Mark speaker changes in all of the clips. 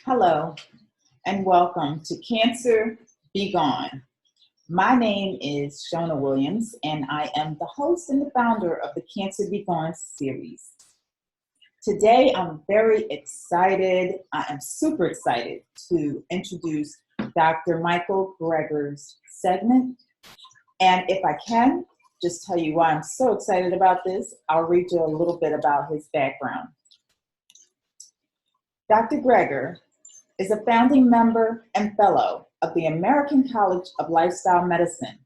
Speaker 1: Hello, and welcome to Cancer Be Gone. My name is Shona Williams, and I am the host and the founder of the Cancer Be Gone series. Today, I'm very excited. I am super excited to introduce Dr. Michael Greger's segment. And if I can, just tell you why I'm so excited about this, I'll read you a little bit about his background. Dr. Greger is a founding member and fellow of the American College of Lifestyle Medicine.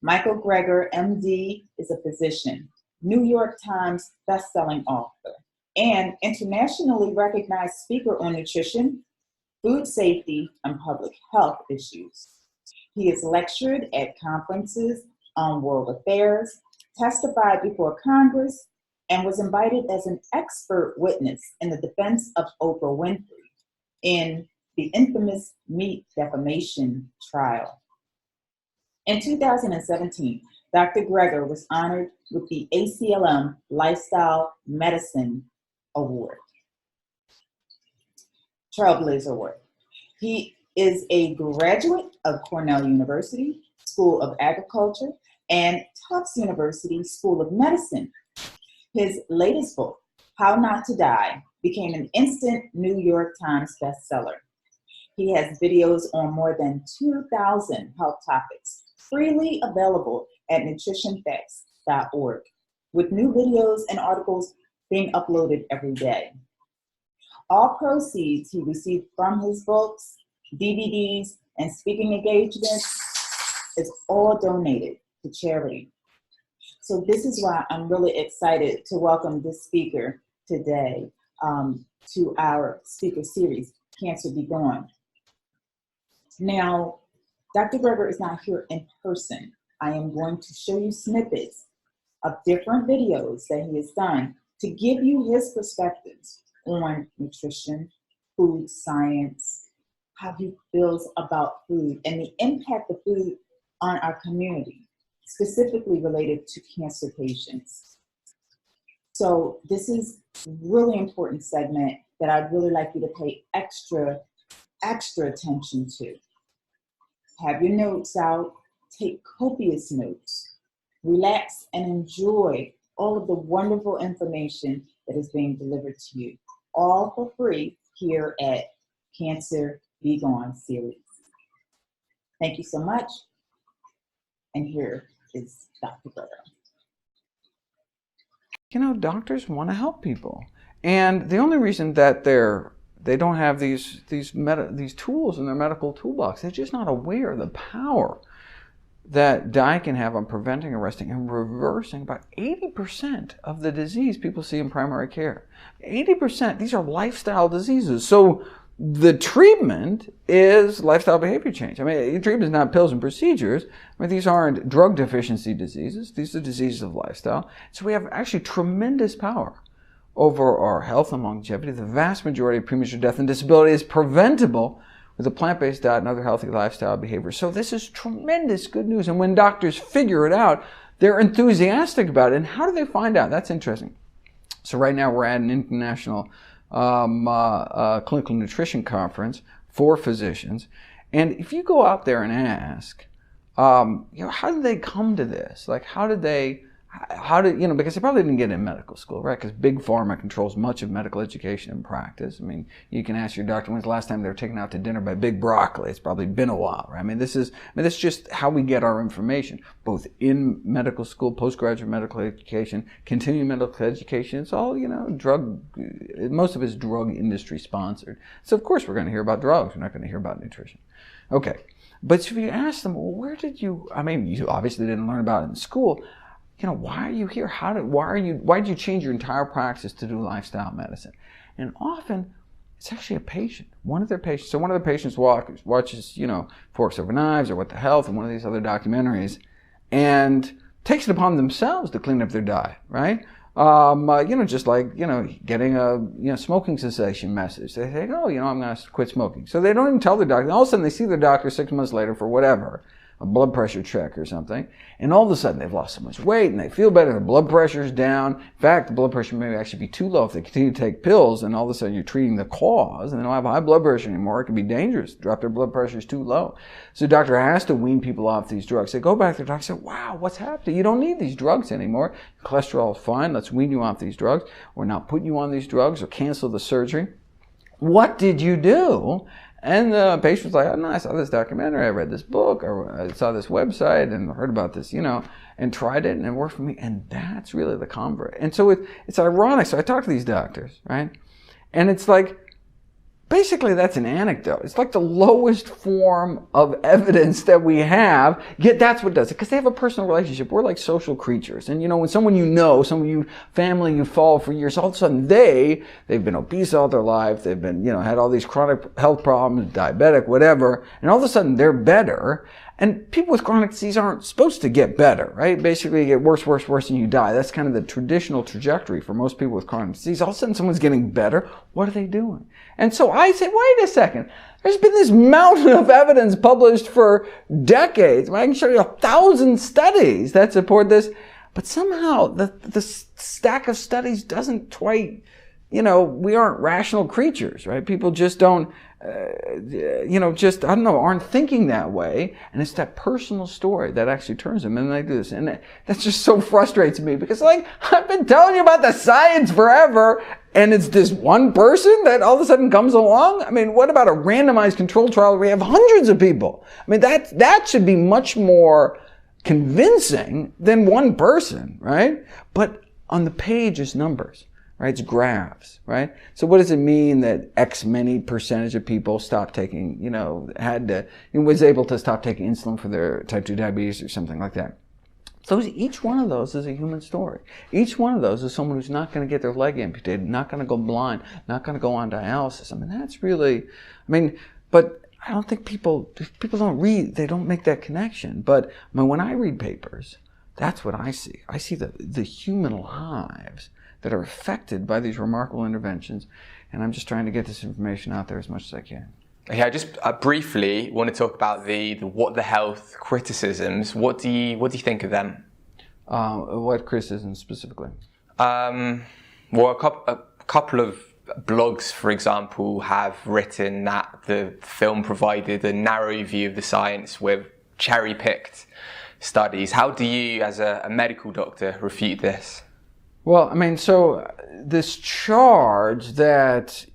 Speaker 1: Michael Greger, MD, is a physician, New York Times bestselling author, and internationally recognized speaker on nutrition, food safety, and public health issues. He has lectured at conferences on world affairs, testified before Congress, and was invited as an expert witness in the defense of Oprah Winfrey in the infamous meat defamation trial. In 2017, Dr. Greger was honored with the ACLM Lifestyle Medicine Award, Trailblazer Award. He is a graduate of Cornell University School of Agriculture and Tufts University School of Medicine. His latest book, How Not to Die, became an instant New York Times bestseller. He has videos on more than 2,000 health topics, freely available at nutritionfacts.org, with new videos and articles being uploaded every day. All proceeds he received from his books, DVDs, and speaking engagements is all donated to charity. So this is why I'm really excited to welcome this speaker today to our speaker series, Cancer Be Gone. Now, Dr. Greger is not here in person. I am going to show you snippets of different videos that he has done to give you his perspectives on nutrition, food science, how he feels about food, and the impact of food on our community, specifically related to cancer patients. So this is a really important segment that I'd really like you to pay extra attention to. Have your notes out, take copious notes, relax and enjoy all of the wonderful information that is being delivered to you, all for free here at Cancer Be Gone series. Thank you so much. And here is Dr. Greger.
Speaker 2: You know, doctors want to help people, and the only reason that they don't have these tools in their medical toolbox, they're just not aware of the power that diet can have on preventing, arresting, and reversing about 80% of the disease people see in primary care. 80%, these are lifestyle diseases. So the treatment is lifestyle behavior change. I mean, the treatment is not pills and procedures. I mean, these aren't drug deficiency diseases. These are diseases of lifestyle. So we have actually tremendous power over our health and longevity. The vast majority of premature death and disability is preventable with a plant-based diet and other healthy lifestyle behaviors. So this is tremendous good news. And when doctors figure it out, they're enthusiastic about it. And how do they find out? That's interesting. So right now we're at an international clinical nutrition conference for physicians, and if you go out there and ask, how did they come to this? Like, because they probably didn't get it in medical school, right? Because big pharma controls much of medical education and practice. I mean, you can ask your doctor when's the last time they were taken out to dinner by Big Broccoli. It's probably been a while, right? I mean, this is just how we get our information, both in medical school, postgraduate medical education, continuing medical education. It's all, most of it's drug industry sponsored. So of course we're going to hear about drugs. We're not going to hear about nutrition. Okay. But if you ask them, well, you obviously didn't learn about it in school. Why are you here? Why did you change your entire practice to do lifestyle medicine? And often it's actually a patient, one of their patients. So one of the patients watches, Forks Over Knives or What the Health and one of these other documentaries and takes it upon themselves to clean up their diet, right? Just like, getting a, smoking cessation message. They say, I'm going to quit smoking. So they don't even tell their doctor. All of a sudden they see their doctor 6 months later for whatever. a blood pressure check or something, and all of a sudden they've lost so much weight and they feel better, their blood pressure's down. In fact, the blood pressure may actually be too low if they continue to take pills, and all of a sudden you're treating the cause, and they don't have high blood pressure anymore. It can be dangerous. Drop their blood pressure is too low. So the doctor has to wean people off these drugs. They go back to the doctor and say, wow, what's happening? You don't need these drugs anymore. Cholesterol is fine. Let's wean you off these drugs, or not put you on these drugs, or cancel the surgery. What did you do? And the patient was like, oh, no, I saw this documentary, I read this book, or I saw this website and heard about this, and tried it, and it worked for me. And that's really the convert. And so it's ironic. So I talk to these doctors, right? And it's like, basically that's an anecdote. It's like the lowest form of evidence that we have, yet that's what does it, because they have a personal relationship. We're like social creatures. And when someone family you follow for years, all of a sudden they've been obese all their life, they've been, had all these chronic health problems, diabetic, whatever, and all of a sudden they're better. And people with chronic disease aren't supposed to get better, right? Basically, you get worse, worse, worse, and you die. That's kind of the traditional trajectory for most people with chronic disease. All of a sudden, someone's getting better. What are they doing? And so I say, wait a second. There's been this mountain of evidence published for decades. I can show you 1,000 studies that support this. But somehow, the stack of studies doesn't quite, we aren't rational creatures, right? People just don't, aren't thinking that way. And it's that personal story that actually turns them, and they do this. And that just so frustrates me, because I've been telling you about the science forever, and it's this one person that all of a sudden comes along. I mean, what about a randomized controlled trial where we have hundreds of people? I mean, that should be much more convincing than one person, right? But on the page is numbers. Right? It's graphs, right? So what does it mean that X many percentage of people stopped taking, was able to stop taking insulin for their type 2 diabetes or something like that? So each one of those is a human story. Each one of those is someone who's not going to get their leg amputated, not going to go blind, not going to go on dialysis. I mean, that's really, but I don't think people don't read, they don't make that connection. But when I read papers, that's what I see. I see the human lives that are affected by these remarkable interventions, and I'm just trying to get this information out there as much as I can.
Speaker 3: Okay, I just briefly want to talk about the What the Health criticisms. What do you think of them?
Speaker 2: What criticisms specifically?
Speaker 3: Well, a couple of blogs, for example, have written that the film provided a narrow view of the science with cherry-picked studies. How do you, as a medical doctor, refute this?
Speaker 2: Well, so this charge that,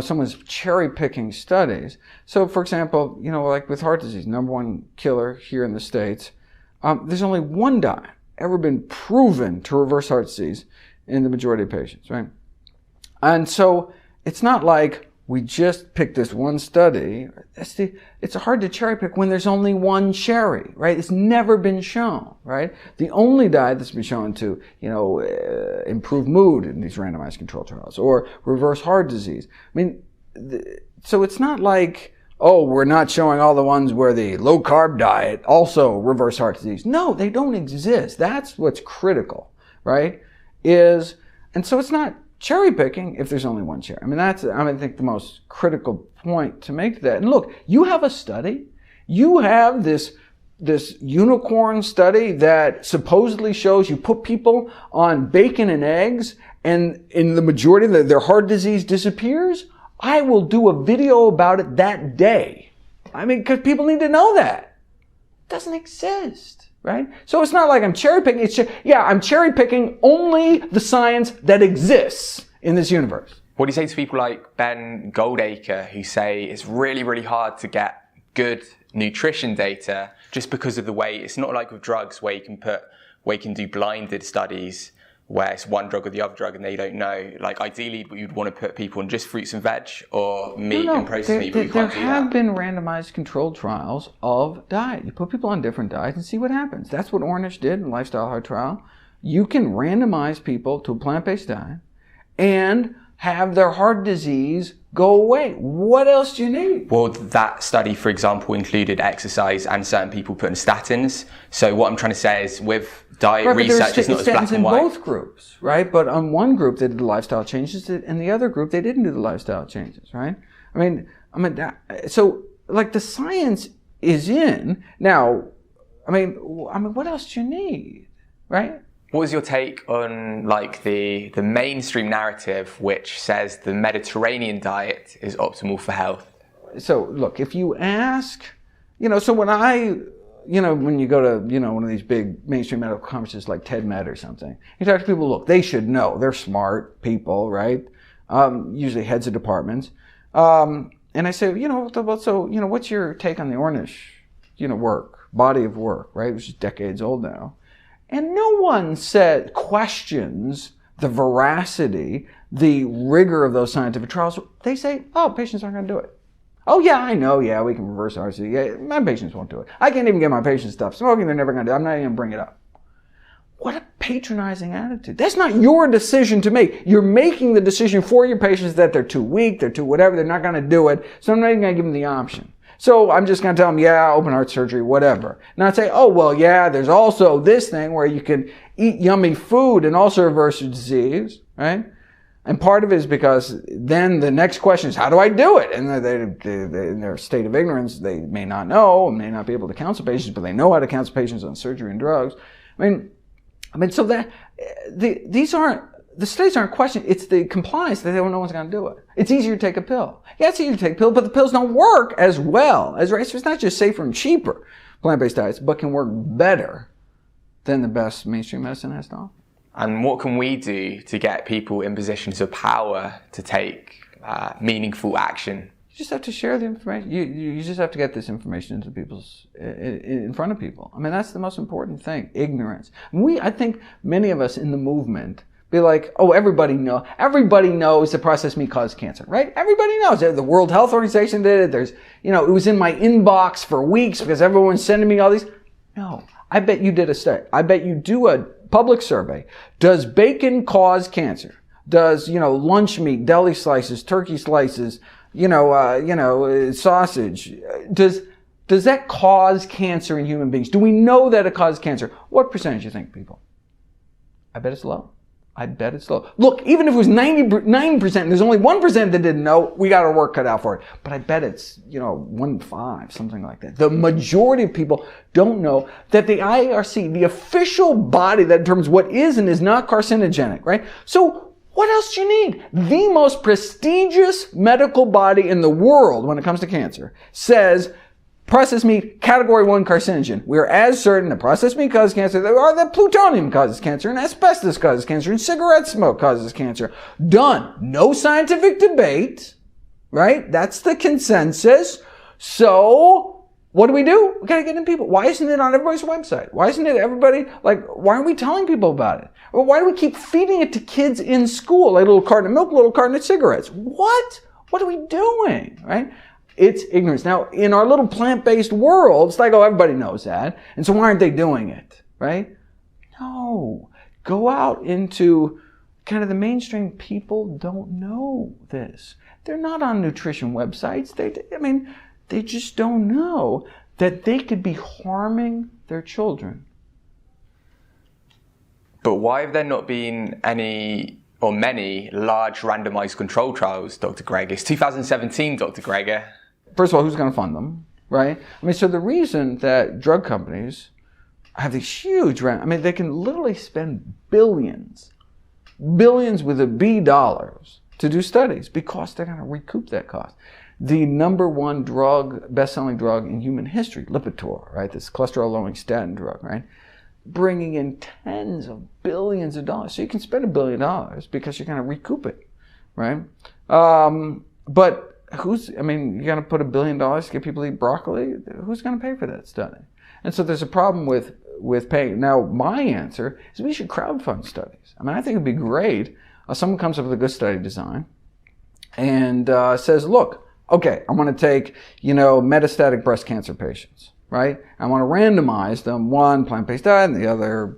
Speaker 2: someone's cherry-picking studies. So, for example, like with heart disease, number one killer here in the States, there's only one diet ever been proven to reverse heart disease in the majority of patients, right? And so it's not like we just picked this one study. It's hard to cherry pick when there's only one cherry, right? It's never been shown, right? The only diet that's been shown to, improve mood in these randomized control trials or reverse heart disease. So it's not like, oh, we're not showing all the ones where the low carb diet also reverse heart disease. No, they don't exist. That's what's critical, right? And so it's not cherry picking if there's only one cherry. That's, I think, the most critical point to make to that. And look, you have a study. You have this unicorn study that supposedly shows you put people on bacon and eggs, and in the majority of their heart disease disappears. I will do a video about it that day. Because people need to know that. It doesn't exist, right? So it's not like I'm cherry picking. I'm cherry picking only the science that exists in this universe.
Speaker 3: What do you say to people like Ben Goldacre, who say it's really, really hard to get good nutrition data just because of the way it's not like with drugs where you can do blinded studies where it's one drug or the other drug and they don't know. Like ideally you'd want to put people on just fruits and veg or meat and processed meat, but you can't do that.
Speaker 2: There have been randomized controlled trials of diet. You put people on different diets and see what happens. That's what Ornish did in the Lifestyle Heart Trial. You can randomize people to a plant-based diet and have their heart disease go away. What else do you need?
Speaker 3: Well, that study, for example, included exercise and certain people put on statins. So what I'm trying to say is with diet research, it's not as black and white.
Speaker 2: In both groups, right? But on one group, they did the lifestyle changes, and the other group, they didn't do the lifestyle changes, right? So, like, the science is in. Now, I mean, what else do you need, right?
Speaker 3: What was your take on like the mainstream narrative which says the Mediterranean diet is optimal for health?
Speaker 2: So look, if you ask, so when you go to, one of these big mainstream medical conferences like TEDMed or something, you talk to people, look, they should know. They're smart people, right? Usually heads of departments. And I say, what's your take on the Ornish, body of work, right? Which is decades old now. And no one questions the veracity, the rigor of those scientific trials. They say, oh, patients aren't going to do it. Oh, yeah, I know. Yeah, we can reverse RC. Yeah, my patients won't do it. I can't even get my patients stuff. Smoking, they're never going to do it. I'm not even going to bring it up. What a patronizing attitude. That's not your decision to make. You're making the decision for your patients that they're too weak, they're too whatever, they're not going to do it. So I'm not even going to give them the option. So I'm just going to tell them, yeah, open heart surgery, whatever. Not say, oh, well, yeah, there's also this thing where you can eat yummy food and also reverse your disease, right? And part of it is because then the next question is, how do I do it? And they in their state of ignorance, they may not know, may not be able to counsel patients, but they know how to counsel patients on surgery and drugs. I mean, so that the studies aren't questioned. It's the compliance that no one's going to do it. It's easier to take a pill. Yeah, it's easier to take a pill, but the pills don't work as well as right. So it's not just safer and cheaper plant-based diets, but can work better than the best mainstream medicine has to offer.
Speaker 3: And what can we do to get people in positions of power to take meaningful action?
Speaker 2: You just have to share the information. You just have to get this information into in front of people. I mean, that's the most important thing. Ignorance. I think many of us in the movement be like, oh, everybody knows that processed meat causes cancer, right? Everybody knows it. The World Health Organization did it. It was in my inbox for weeks because everyone's sending me all these. No, I bet you did a study. I bet you do a public survey. Does bacon cause cancer? Does, lunch meat, deli slices, turkey slices, sausage, does that cause cancer in human beings? Do we know that it causes cancer? What percentage do you think, people? I bet it's low. Look, even if it was 90%, there's only 1% that didn't know, we got our work cut out for it. But I bet it's, 1 in 5, something like that. The majority of people don't know that the IARC, the official body that determines what is and is not carcinogenic, right? So what else do you need? The most prestigious medical body in the world when it comes to cancer says processed meat, category 1 carcinogen. We are as certain that processed meat causes cancer that plutonium causes cancer and asbestos causes cancer and cigarette smoke causes cancer. Done. No scientific debate, right? That's the consensus. So what do? We got to get in people. Why isn't it on everybody's website? Why isn't it everybody, why aren't we telling people about it? Or why do we keep feeding it to kids in school? Like a little carton of milk, a little carton of cigarettes. What? What are we doing, right? It's ignorance. Now, in our little plant-based world, it's like, oh, everybody knows that. And so why aren't they doing it, right? No. Go out into kind of the mainstream. People don't know this. They're not on nutrition websites. They just don't know that they could be harming their children.
Speaker 3: But why have there not been any or many large randomized control trials, Dr. Greger? It's 2017, Dr. Greger.
Speaker 2: First of all, who's going to fund them, right? So the reason that drug companies have these huge, they can literally spend billions with a B dollars to do studies because they're going to recoup that cost. The number 1 best-selling drug in human history, Lipitor, right? This cholesterol-lowering statin drug, right? Bringing in tens of billions of dollars. So you can spend $1 billion because you're going to recoup it, right? But you're going to put $1 billion to get people to eat broccoli? Who's going to pay for that study? And so there's a problem with paying. Now, my answer is we should crowdfund studies. I think it'd be great. Someone comes up with a good study design and says, look, okay, I want to take, metastatic breast cancer patients, right? I want to randomize them, one plant-based diet and the other,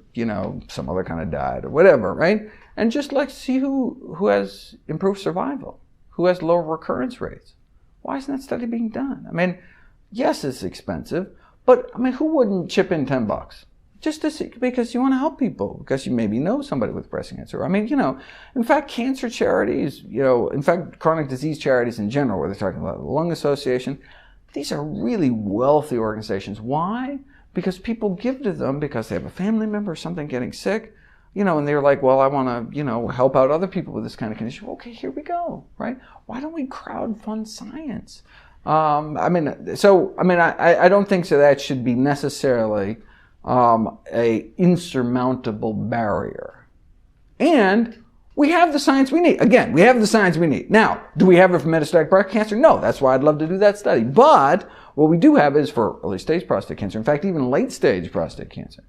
Speaker 2: some other kind of diet or whatever, right? And just see who has improved survival. Who has lower recurrence rates? Why isn't that study being done? Yes, it's expensive, but who wouldn't chip in $10 just to see, because you want to help people, because you maybe know somebody with breast cancer. In fact, cancer charities, in fact, chronic disease charities in general, where they're talking about the Lung Association, these are really wealthy organizations. Why? Because people give to them because they have a family member or something getting sick, and they're like, well, I want to, help out other people with this kind of condition. Okay, here we go, right? Why don't we crowdfund science? I don't think so that should be necessarily a insurmountable barrier. And we have the science we need. Again, we have the science we need. Now, do we have it for metastatic breast cancer? No, that's why I'd love to do that study. But what we do have is for early stage prostate cancer. In fact, even late stage prostate cancer.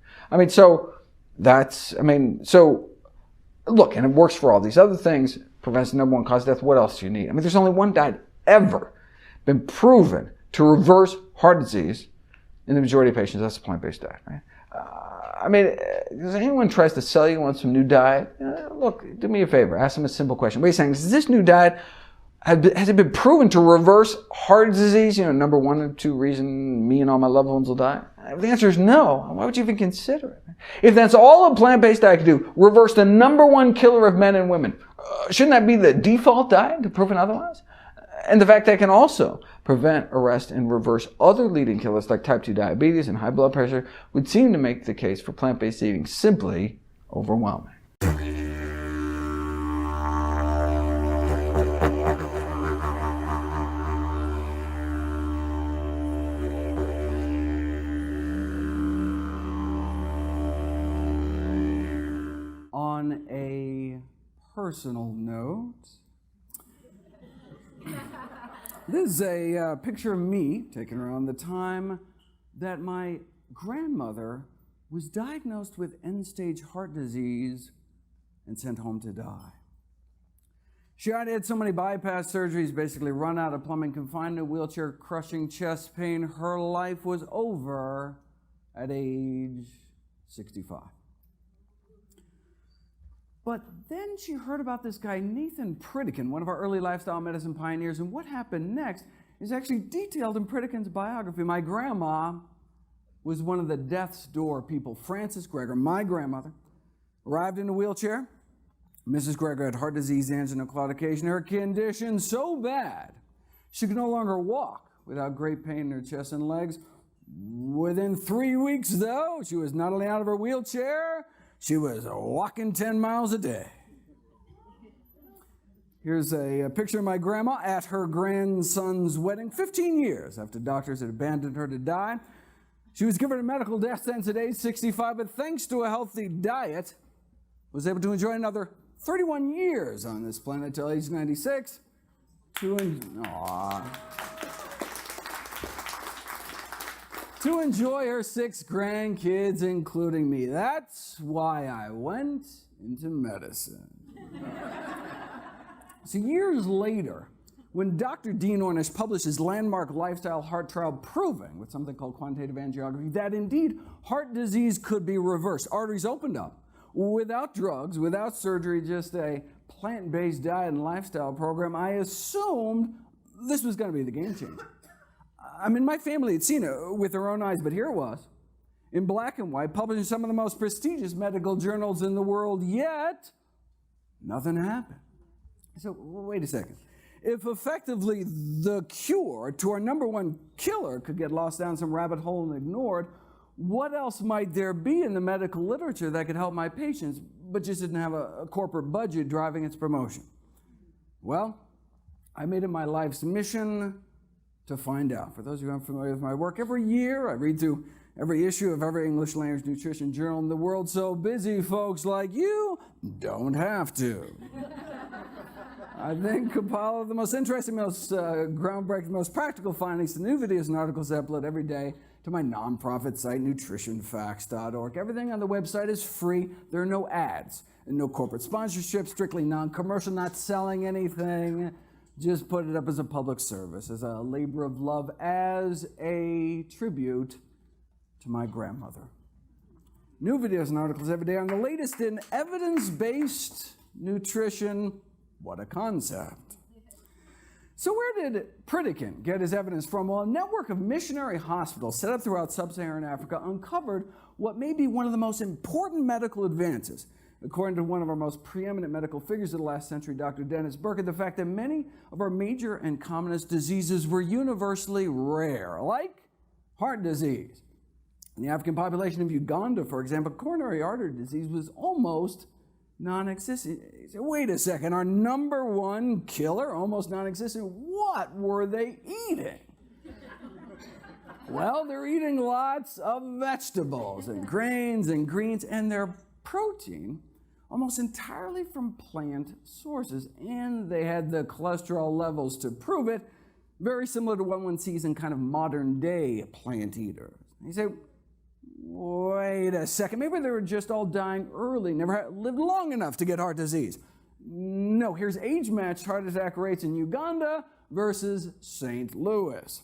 Speaker 2: Look, and it works for all these other things, prevents the number one cause of death. What else do you need? There's only one diet ever been proven to reverse heart disease in the majority of patients. That's a plant-based diet, right? If anyone tries to sell you on some new diet, look, do me a favor, ask them a simple question. What are you saying? Is this new diet, has it been proven to reverse heart disease? Number 1 or 2 reason me and all my loved ones will die? If the answer is no, why would you even consider it? If that's all a plant-based diet can do, reverse the number 1 killer of men and women, shouldn't that be the default diet to proven otherwise? And the fact that it can also prevent, arrest, and reverse other leading killers like type 2 diabetes and high blood pressure would seem to make the case for plant-based eating simply overwhelming.
Speaker 4: On a personal note, this is a picture of me taken around the time that my grandmother was diagnosed with end-stage heart disease and sent home to die. She already had so many bypass surgeries, basically run out of plumbing, confined in a wheelchair, crushing chest pain. Her life was over at age 65. But then she heard about this guy, Nathan Pritikin, one of our early lifestyle medicine pioneers, and what happened next is actually detailed in Pritikin's biography. My grandma was one of the death's door people. Frances Greger, my grandmother, arrived in a wheelchair. Mrs. Greger had heart disease, angina, claudication. Her condition so bad, she could no longer walk without great pain in her chest and legs. Within 3 weeks, though, she was not only out of her wheelchair, she was walking 10 miles a day. Here's a picture of my grandma at her grandson's wedding, 15 years after doctors had abandoned her to die. She was given a medical death sentence at age 65, but thanks to a healthy diet, was able to enjoy another 31 years on this planet till age 96 to enjoy her 6 grandkids, including me. That's why I went into medicine. So years later, when Dr. Dean Ornish published his landmark lifestyle heart trial proving with something called quantitative angiography that indeed heart disease could be reversed, arteries opened up without drugs, without surgery, just a plant-based diet and lifestyle program, I assumed this was going to be the game changer. My family had seen it with their own eyes, but here it was, in black and white, published in some of the most prestigious medical journals in the world, yet nothing happened. So, wait a second. If effectively the cure to our number 1 killer could get lost down some rabbit hole and ignored, what else might there be in the medical literature that could help my patients, but just didn't have a corporate budget driving its promotion? Well, I made it my life's mission to find out. For those of you who aren't familiar with my work, every year I read through every issue of every English language nutrition journal in the world. So busy folks like you don't have to. I then compile the most interesting, most groundbreaking, most practical findings to new videos and articles I upload every day to my nonprofit site, nutritionfacts.org. Everything on the website is free. There are no ads and no corporate sponsorship, strictly non-commercial, not selling anything. Just put it up as a public service, as a labor of love, as a tribute to my grandmother. New videos and articles every day on the latest in evidence-based nutrition. What a concept. So where did Pritikin get his evidence from? Well, a network of missionary hospitals set up throughout sub-Saharan Africa uncovered what may be one of the most important medical advances According to one of our most preeminent medical figures of the last century, Dr. Dennis Burkitt, the fact that many of our major and commonest diseases were universally rare, like heart disease. In the African population of Uganda, for example, coronary artery disease was almost non-existent. Wait a second, our number one killer, almost non-existent, what were they eating? Well, they're eating lots of vegetables and grains and greens, and their protein almost entirely from plant sources, and they had the cholesterol levels to prove it, very similar to what one sees in kind of modern day plant eaters. You say, wait a second, maybe they were just all dying early, never lived long enough to get heart disease. No, here's age-matched heart attack rates in Uganda versus St. Louis.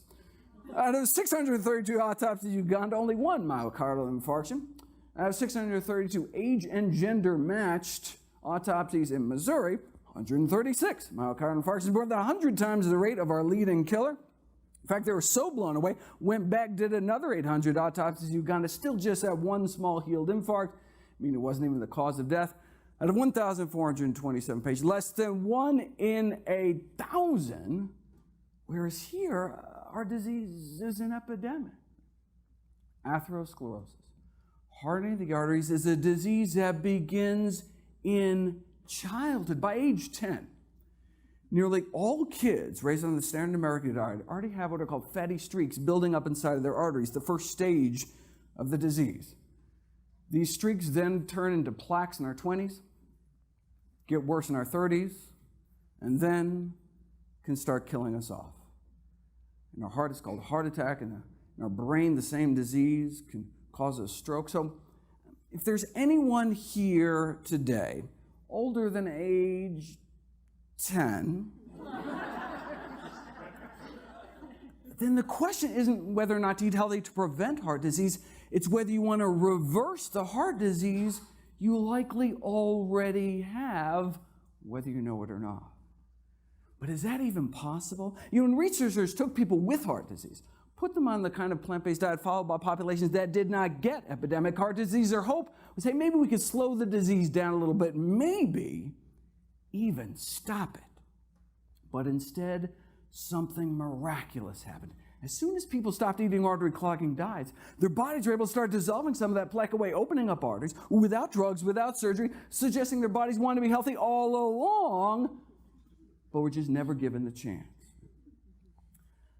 Speaker 4: Out of 632 autopsies in Uganda, only one myocardial infarction. Out of 632 age and gender matched autopsies in Missouri, 136 myocardial infarctions, more than 100 times the rate of our leading killer. In fact, they were so blown away, went back, did another 800 autopsies in Uganda, still just had one small healed infarct. I mean, it wasn't even the cause of death. Out of 1,427 patients, less than 1 in 1,000, whereas here, our disease is an epidemic. Atherosclerosis. Hardening of the arteries is a disease that begins in childhood. By age 10, nearly all kids raised on the standard American diet already have what are called fatty streaks building up inside of their arteries, the first stage of the disease. These streaks then turn into plaques in our 20s, get worse in our 30s, and then can start killing us off. In our heart, it's called heart attack. In our brain, the same disease can cause a stroke. So if there's anyone here today older than age 10, then the question isn't whether or not to eat healthy to prevent heart disease. It's whether you want to reverse the heart disease you likely already have, whether you know it or not. But is that even possible? You know, when researchers took people with heart disease, put them on the kind of plant-based diet followed by populations that did not get epidemic heart disease, their hope was, hey, maybe we could slow the disease down a little bit, maybe even stop it. But instead, something miraculous happened. As soon as people stopped eating artery clogging diets, their bodies were able to start dissolving some of that plaque away, opening up arteries without drugs, without surgery, suggesting their bodies wanted to be healthy all along, but were just never given the chance.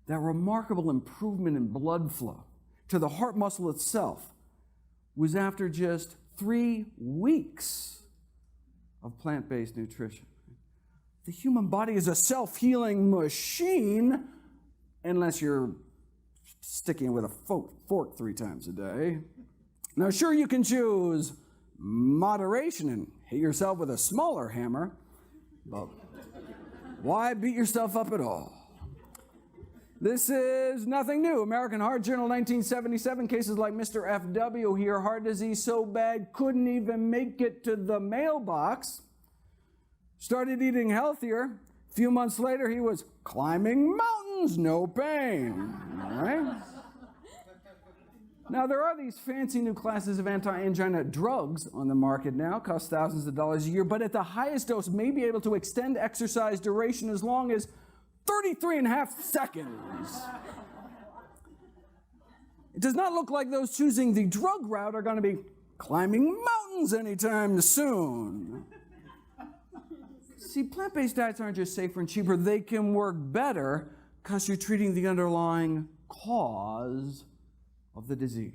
Speaker 4: That remarkable improvement in blood flow to the heart muscle itself was after just 3 weeks of plant-based nutrition. The human body is a self-healing machine, unless you're sticking it with a fork 3 times a day. Now, sure, you can choose moderation and hit yourself with a smaller hammer, but why beat yourself up at all? This is nothing new. American Heart Journal, 1977, cases like Mr. F.W. here, heart disease so bad, couldn't even make it to the mailbox. Started eating healthier. A few months later, he was climbing mountains, no pain. All right? Now, there are these fancy new classes of anti-angina drugs on the market now, cost thousands of dollars a year, but at the highest dose may be able to extend exercise duration as long as 33 and a half seconds. It does not look like those choosing the drug route are going to be climbing mountains anytime soon. See, plant-based diets aren't just safer and cheaper, they can work better because you're treating the underlying cause of the disease.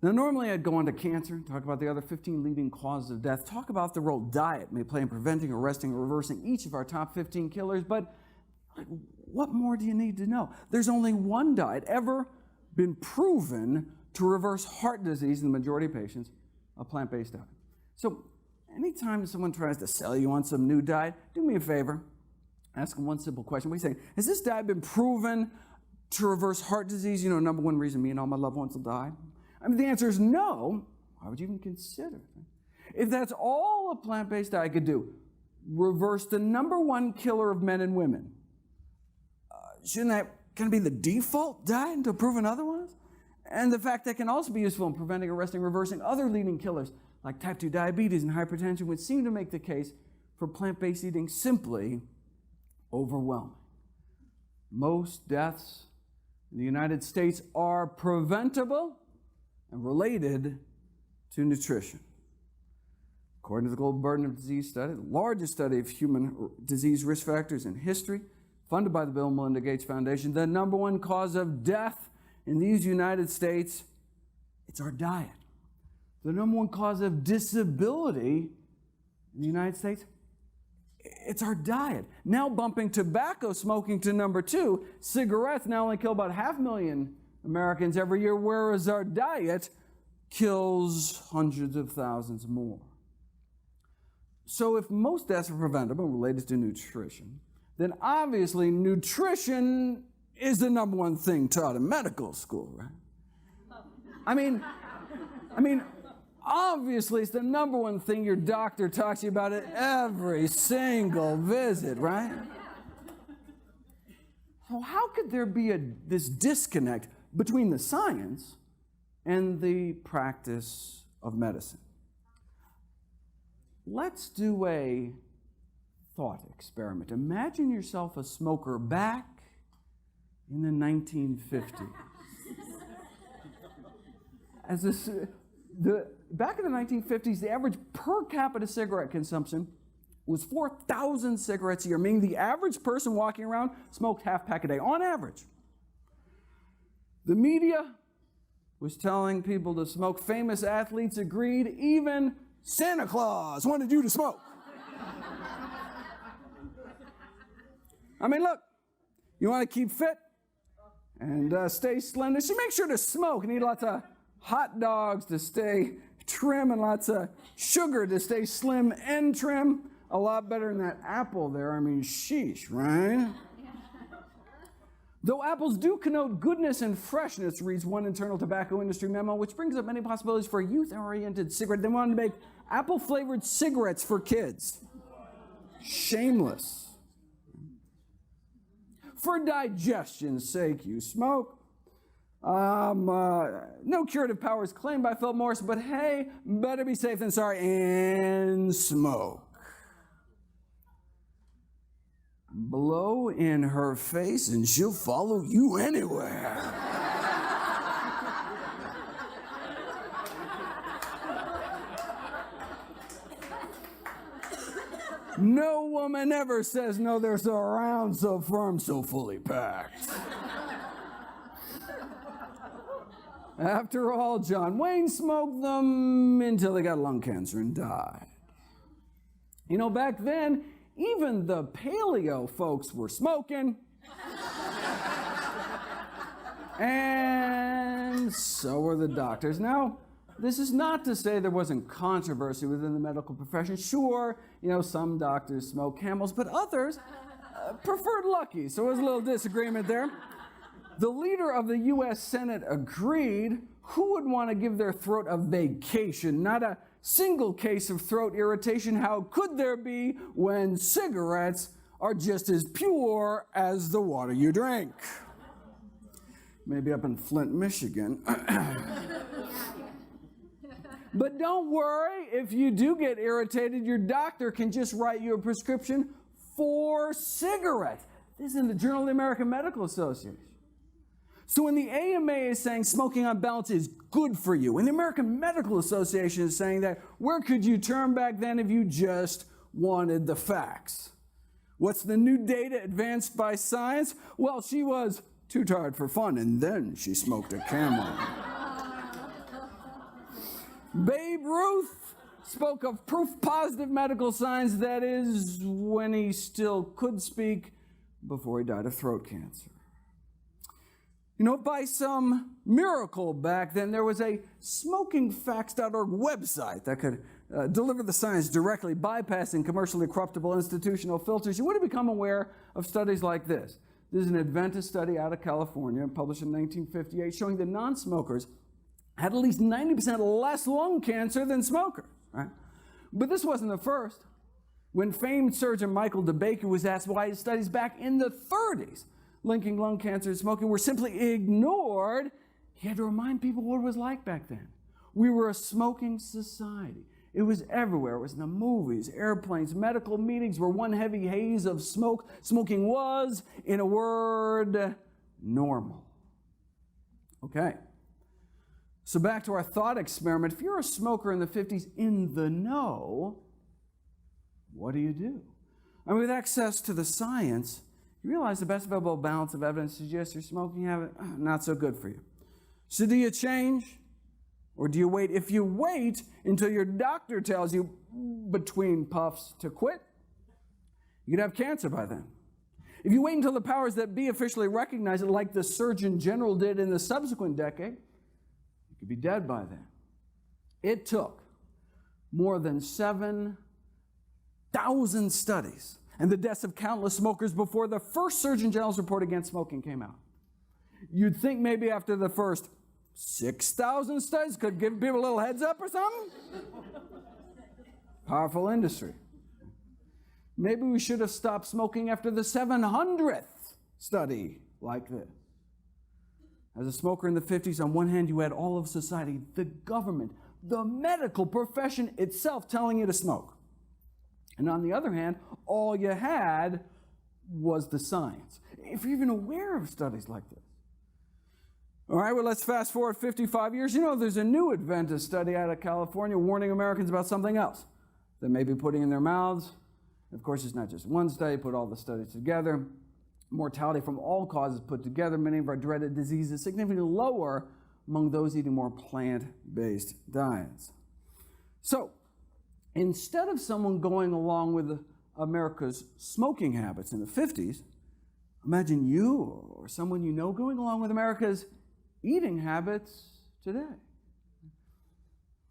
Speaker 4: Now, normally I'd go on to cancer, talk about the other 15 leading causes of death, talk about the role diet may play in preventing, arresting, or reversing each of our top 15 killers, but what more do you need to know? There's only one diet ever been proven to reverse heart disease in the majority of patients, a plant-based diet. So anytime someone tries to sell you on some new diet, do me a favor, ask them one simple question. What are you saying? Has this diet been proven to reverse heart disease? You know, number one reason me and all my loved ones will die. I mean, the answer is no. Why would you even consider it? If that's all a plant-based diet could do, reverse the number one killer of men and women, shouldn't that kind of be the default diet until proven otherwise? And the fact that can also be useful in preventing, arresting, reversing other leading killers like type 2 diabetes and hypertension, would seem to make the case for plant-based eating simply overwhelming. Most deaths in the United States are preventable and related to nutrition. According to the Global Burden of Disease Study, the largest study of human disease risk factors in history, funded by the Bill and Melinda Gates Foundation, the number one cause of death in these United States, it's our diet. The number one cause of disability in the United States, it's our diet. Now bumping tobacco smoking to number 2, cigarettes now only kill about 500,000 Americans every year, whereas our diet kills hundreds of thousands more. So if most deaths are preventable and related to nutrition, then obviously nutrition is the number one thing taught in medical school, right? I mean, obviously it's the number one thing your doctor talks to you about at every single visit, right? So how could there be this disconnect between the science and the practice of medicine? Let's do a thought experiment. Imagine yourself a smoker back in the 1950s. Back in the 1950s, the average per capita cigarette consumption was 4,000 cigarettes a year, meaning the average person walking around smoked half pack a day, on average. The media was telling people to smoke. Famous athletes agreed. Even Santa Claus wanted you to smoke. I mean, look, you want to keep fit and stay slender, so make sure to smoke and eat lots of hot dogs to stay trim and lots of sugar to stay slim and trim. A lot better than that apple there. I mean, sheesh, right? Though apples do connote goodness and freshness, reads one internal tobacco industry memo, which brings up many possibilities for a youth-oriented cigarette. They wanted to make apple-flavored cigarettes for kids. Shameless. For digestion's sake, you smoke. No curative powers claimed by Philip Morris, but hey, better be safe than sorry, and smoke. Blow in her face and she'll follow you anywhere. No woman ever says no, they're so round, so firm, so fully packed. After all, John Wayne smoked them until he got lung cancer and died. You know, back then, even the paleo folks were smoking. And so were the doctors. Now, this is not to say there wasn't controversy within the medical profession. Sure, you know, some doctors smoke Camels, but others preferred Lucky, so there was a little disagreement there. The leader of the U.S. Senate agreed. Who would want to give their throat a vacation? Not a single case of throat irritation. How could there be when cigarettes are just as pure as the water you drink? Maybe up in Flint, Michigan. But don't worry, if you do get irritated, your doctor can just write you a prescription for cigarettes. This is in the Journal of the American Medical Association. So when the AMA is saying smoking on balance is good for you, and the American Medical Association is saying that, where could you turn back then if you just wanted the facts? What's the new data advanced by science? Well, she was too tired for fun, and then she smoked a Camel. Babe Ruth spoke of proof positive medical signs, that is, when he still could speak, before he died of throat cancer. You know, by some miracle back then, there was a smokingfacts.org website that could deliver the science directly, bypassing commercially corruptible institutional filters. You would have become aware of studies like this. This is an Adventist study out of California, published in 1958, showing that non-smokers had at least 90% less lung cancer than smokers, right? But this wasn't the first. When famed surgeon Michael DeBakey was asked why his studies back in the 30s linking lung cancer and smoking were simply ignored, he had to remind people what it was like back then. We were a smoking society. It was everywhere. It was in the movies, airplanes, medical meetings where one heavy haze of smoke. Smoking was, in a word, normal. Okay. So back to our thought experiment. If you're a smoker in the 50s in the know, what do you do? I mean, with access to the science, you realize the best available balance of evidence suggests your smoking habit, not so good for you. So do you change? Or do you wait? If you wait until your doctor tells you between puffs to quit, you could have cancer by then. If you wait until the powers that be officially recognize it, like the Surgeon General did in the subsequent decade, you could be dead by then. It took more than 7,000 studies and the deaths of countless smokers before the first Surgeon General's report against smoking came out. You'd think maybe after the first 6,000 studies could give people a little heads up or something. Powerful industry. Maybe we should have stopped smoking after the 700th study like this. As a smoker in the 50s, on one hand, you had all of society, the government, the medical profession itself telling you to smoke. And on the other hand, all you had was the science. If you're even aware of studies like this. All right, well, let's fast forward 55 years. You know, there's a new Adventist study out of California warning Americans about something else they may be putting in their mouths. Of course, it's not just one study, put all the studies together. Mortality from all causes put together, many of our dreaded diseases significantly lower among those eating more plant-based diets. So, instead of someone going along with America's smoking habits in the 50s, imagine you or someone you know going along with America's eating habits today.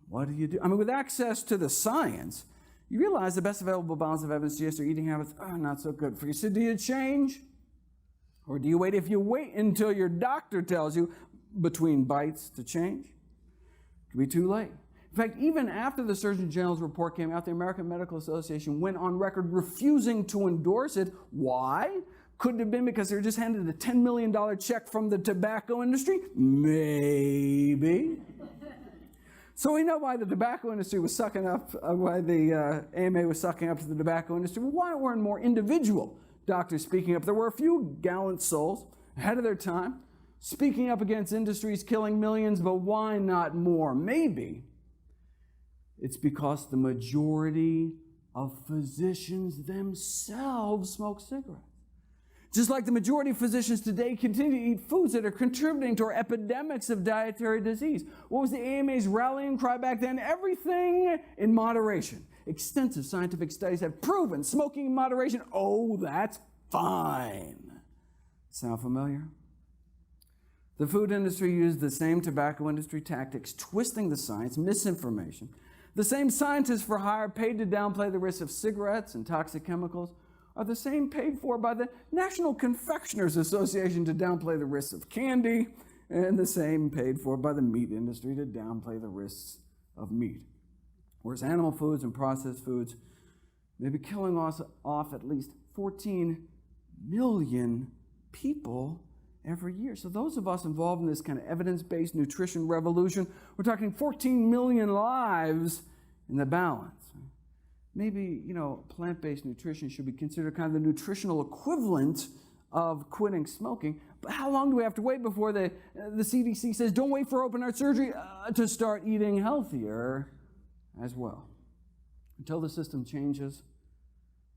Speaker 4: What do you do? I mean, with access to the science, you realize the best available balance of evidence suggests your eating habits are not so good for you. So do you change? Or do you wait? If you wait until your doctor tells you between bites to change, it could be too late. In fact, even after the Surgeon General's report came out, the American Medical Association went on record refusing to endorse it. Why? Could it have been because they were just handed a $10 million check from the tobacco industry? Maybe. So we know why the tobacco industry was sucking up, why the AMA was sucking up to the tobacco industry. Well, why weren't more individual doctors speaking up? There were a few gallant souls ahead of their time, speaking up against industries killing millions, but why not more? Maybe it's because the majority of physicians themselves smoke cigarettes. Just like the majority of physicians today continue to eat foods that are contributing to our epidemics of dietary disease. What was the AMA's rallying cry back then? Everything in moderation. Extensive scientific studies have proven smoking in moderation, oh, that's fine. Sound familiar? The food industry used the same tobacco industry tactics, twisting the science, misinformation. The same scientists for hire paid to downplay the risks of cigarettes and toxic chemicals are the same paid for by the National Confectioners Association to downplay the risks of candy, and the same paid for by the meat industry to downplay the risks of meat. Whereas animal foods and processed foods may be killing off at least 14 million people every year. So those of us involved in this kind of evidence-based nutrition revolution, we're talking 14 million lives in the balance. Maybe, plant-based nutrition should be considered kind of the nutritional equivalent of quitting smoking. But how long do we have to wait before the CDC says, don't wait for open-heart surgery to start eating healthier as well? Until the system changes,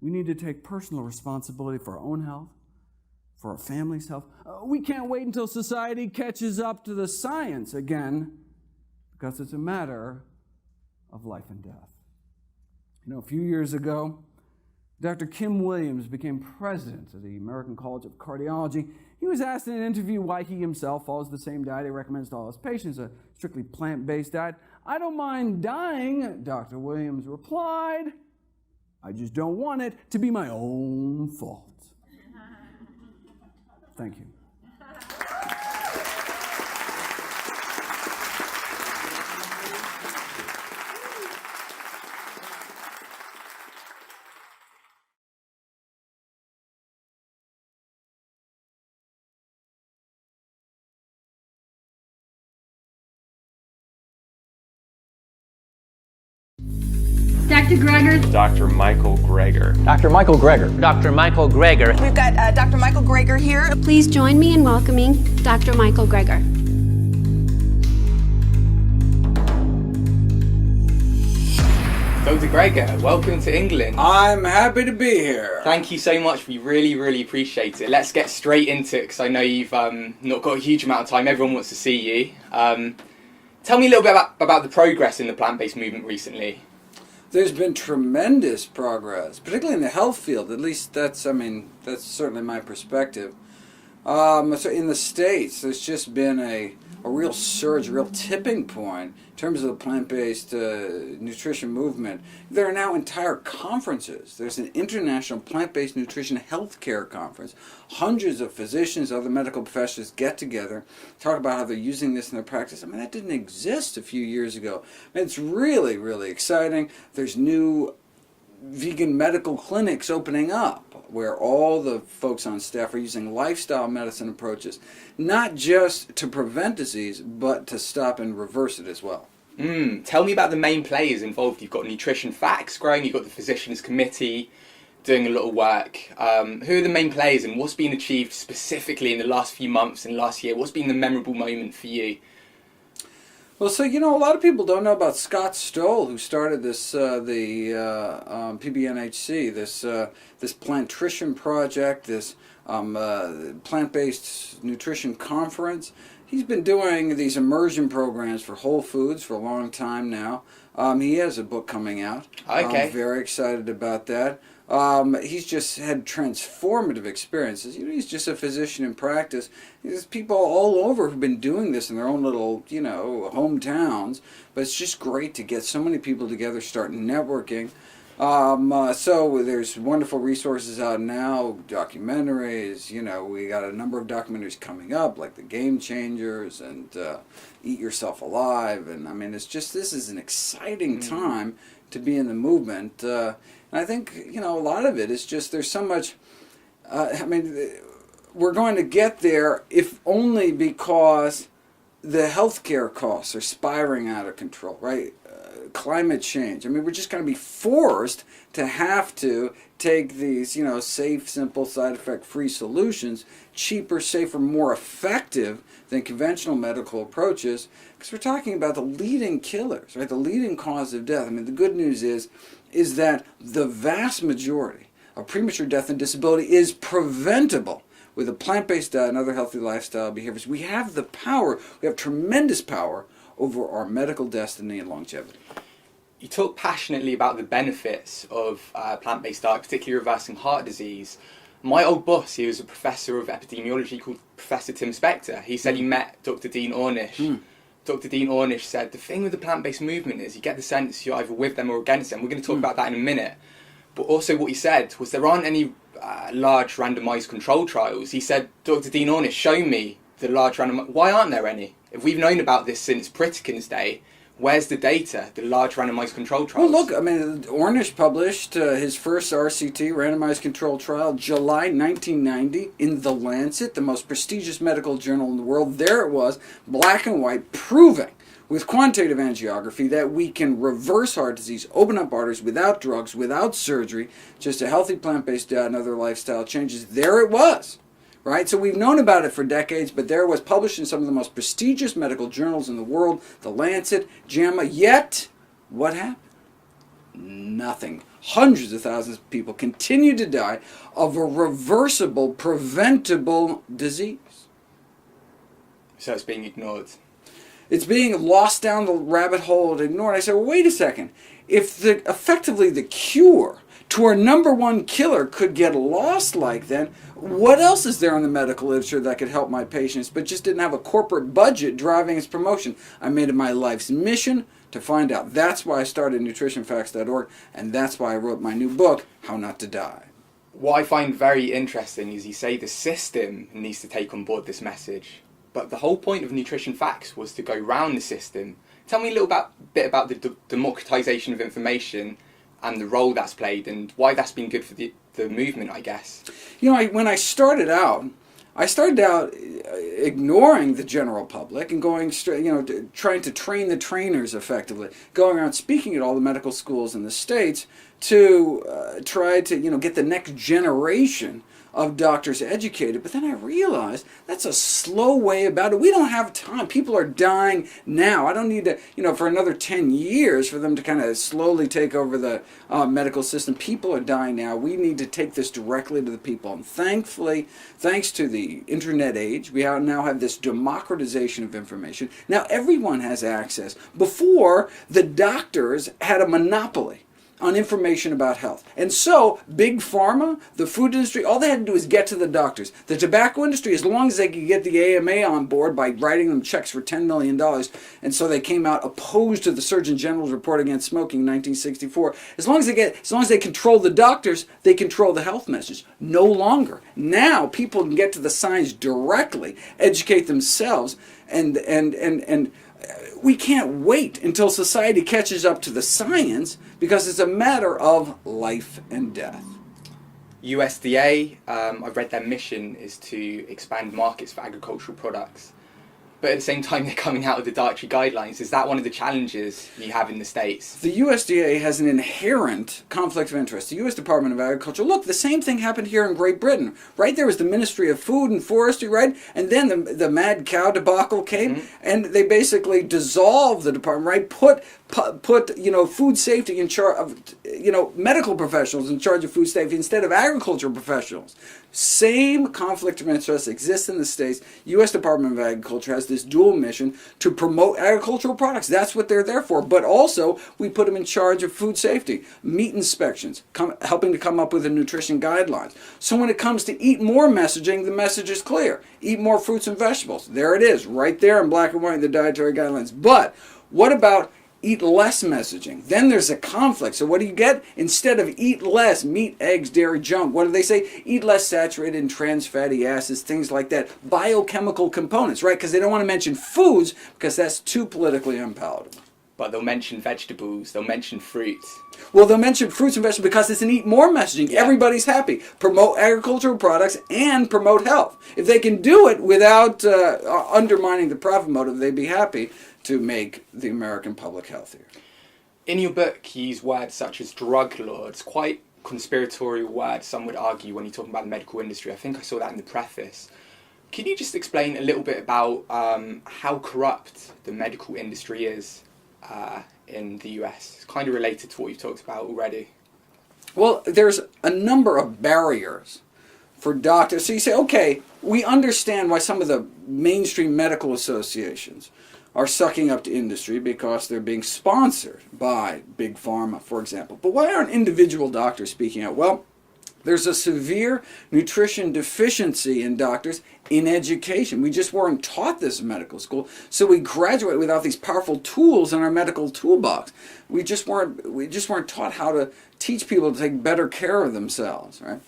Speaker 4: we need to take personal responsibility for our own health, for our family's health. We can't wait until society catches up to the science again, because it's a matter of life and death. A few years ago, Dr. Kim Williams became president of the American College of Cardiology. He was asked in an interview why he himself follows the same diet he recommends to all his patients, a strictly plant-based diet. "I don't mind dying," Dr. Williams replied. "I just don't want it to be my own fault." Thank you.
Speaker 5: Dr. Greger.
Speaker 6: Dr. Michael Greger.
Speaker 7: Dr. Michael Greger.
Speaker 8: Dr. Michael Greger.
Speaker 9: We've got Dr. Michael Greger here.
Speaker 5: Please join me in welcoming Dr. Michael Greger.
Speaker 3: Dr. Greger, welcome to England.
Speaker 4: I'm happy to be here.
Speaker 3: Thank you so much. We really, really appreciate it. Let's get straight into it because I know you've not got a huge amount of time. Everyone wants to see you. Tell me a little bit about the progress in the plant-based movement recently.
Speaker 4: There's been tremendous progress, particularly in the health field. At least that's certainly my perspective. So in the States, there's just been a real surge, a real tipping point in terms of the plant-based nutrition movement. There are now entire conferences. There's an international plant-based nutrition healthcare conference. Hundreds of physicians, other medical professionals get together, talk about how they're using this in their practice. I mean, that didn't exist a few years ago. I mean, it's really, really exciting. There's new vegan medical clinics opening up where all the folks on staff are using lifestyle medicine approaches, not just to prevent disease, but to stop and reverse it as well.
Speaker 3: Tell me about the main players involved. You've got Nutrition Facts growing, you've got the Physicians Committee doing a lot of work. Who are the main players and what's been achieved specifically in the last few months and last year? What's been the memorable moment for you?
Speaker 4: Well, so, a lot of people don't know about Scott Stoll, who started this, PBNHC, this Plantrition project, this plant-based nutrition conference. He's been doing these immersion programs for Whole Foods for a long time now. He has a book coming out.
Speaker 3: Okay.
Speaker 4: I'm very excited about that. He's just had transformative experiences. He's just a physician in practice. There's people all over who've been doing this in their own little, hometowns. But it's just great to get so many people together, start networking. So there's wonderful resources out now, documentaries. We got a number of documentaries coming up, like The Game Changers and Eat Yourself Alive. And I mean, this is an exciting time to be in the movement. And I think, a lot of it is just there's so much, we're going to get there if only because the healthcare costs are spiraling out of control, right? Climate change. We're just going to be forced to have to take these, safe, simple, side effect-free solutions, cheaper, safer, more effective than conventional medical approaches, because we're talking about the leading killers, right? The leading cause of death. The good news is that the vast majority of premature death and disability is preventable with a plant-based diet and other healthy lifestyle behaviors. We have the power, we have tremendous power over our medical destiny and longevity.
Speaker 3: You talk passionately about the benefits of plant-based diet, particularly reversing heart disease. My old boss, he was a professor of epidemiology called Professor Tim Spector. He said he met Dr. Dean Ornish. Dr. Dean Ornish said, the thing with the plant-based movement is you get the sense you're either with them or against them. We're going to talk about that in a minute. But also what he said was there aren't any large randomized control trials. He said, Dr. Dean Ornish, show me the large randomized... Why aren't there any? If we've known about this since Pritikin's day, where's the data, the large randomized control trials?
Speaker 4: Well, look, Ornish published his first RCT, randomized control trial, July 1990 in The Lancet, the most prestigious medical journal in the world. There it was, black and white, proving with quantitative angiography that we can reverse heart disease, open up arteries without drugs, without surgery, just a healthy plant-based diet and other lifestyle changes. There it was. Right? So we've known about it for decades, but there it was, published in some of the most prestigious medical journals in the world, The Lancet, JAMA, yet what happened? Nothing. Hundreds of thousands of people continue to die of a reversible, preventable disease.
Speaker 3: So it's being ignored.
Speaker 4: It's being lost down the rabbit hole and ignored. I said, well, wait a second. If effectively the cure to our number one killer could get lost like that, what else is there in the medical literature that could help my patients, but just didn't have a corporate budget driving its promotion? I made it my life's mission to find out. That's why I started nutritionfacts.org, and that's why I wrote my new book, How Not to Die.
Speaker 3: What I find very interesting is you say the system needs to take on board this message, but the whole point of Nutrition Facts was to go round the system. Tell me a little bit about the democratization of information and the role that's played and why that's been good for the movement, I guess.
Speaker 4: When I started out, I started out ignoring the general public and going straight, trying to train the trainers effectively, going around speaking at all the medical schools in the States to try to, get the next generation of doctors educated. But then I realized that's a slow way about it. We don't have time. People are dying now. I don't need to, for another 10 years for them to kind of slowly take over the medical system. People are dying now. We need to take this directly to the people. And thankfully, thanks to the internet age, we now have this democratization of information. Now everyone has access. Before, the doctors had a monopoly on information about health. And so, Big Pharma, the food industry, all they had to do is get to the doctors. The tobacco industry, as long as they could get the AMA on board by writing them checks for $10 million, and so they came out opposed to the Surgeon General's report against smoking in 1964. As long as they control the doctors, they control the health message. No longer. Now, people can get to the science directly, educate themselves, and we can't wait until society catches up to the science because it's a matter of life and death.
Speaker 3: USDA, I've read their mission is to expand markets for agricultural products. But at the same time, they're coming out with the dietary guidelines. Is that one of the challenges you have in the States?
Speaker 4: The USDA has an inherent conflict of interest. The U.S. Department of Agriculture, look, the same thing happened here in Great Britain, right? There was the Ministry of Food and Forestry, right? And then the mad cow debacle came, and they basically dissolved the department, right? Put food safety in charge of, medical professionals in charge of food safety instead of agricultural professionals. Same conflict of interest exists in the States. U.S. Department of Agriculture has this dual mission to promote agricultural products. That's what they're there for. But also, we put them in charge of food safety, meat inspections, helping to come up with the nutrition guidelines. So when it comes to eat more messaging, the message is clear. Eat more fruits and vegetables. There it is, right there in black and white in the dietary guidelines. But what about eat less messaging? Then there's a conflict. So what do you get? Instead of eat less meat, eggs, dairy, junk, what do they say? Eat less saturated and trans fatty acids, things like that. Biochemical components, right? Because they don't want to mention foods because that's too politically unpalatable.
Speaker 3: But they'll mention vegetables, they'll mention fruits.
Speaker 4: Well, they'll mention fruits and vegetables because it's an eat more messaging. Yeah. Everybody's happy. Promote agricultural products and promote health. If they can do it without undermining the profit motive, they'd be happy to make the American public healthier.
Speaker 3: In your book, you use words such as drug lords, quite conspiratorial words, some would argue, when you're talking about the medical industry. I think I saw that in the preface. Can you just explain a little bit about how corrupt the medical industry is in the US? It's kind of related to what you've talked about already.
Speaker 4: Well, there's a number of barriers for doctors. So you say, okay, we understand why some of the mainstream medical associations are sucking up to industry because they're being sponsored by Big Pharma, for example. But why aren't individual doctors speaking out? Well, there's a severe nutrition deficiency in doctors in education. We just weren't taught this in medical school, so we graduate without these powerful tools in our medical toolbox. We just weren't taught how to teach people to take better care of themselves, right?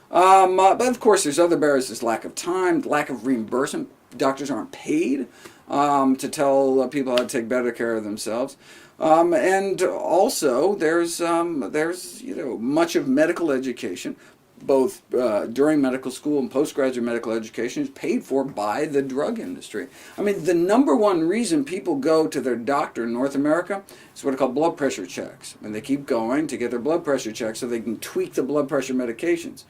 Speaker 4: But of course, there's other barriers. There's lack of time, lack of reimbursement. Doctors aren't paid to tell people how to take better care of themselves. And also, there's much of medical education, both during medical school and postgraduate medical education, is paid for by the drug industry. I mean, the number one reason people go to their doctor in North America is what are called blood pressure checks. And they keep going to get their blood pressure checks so they can tweak the blood pressure medications.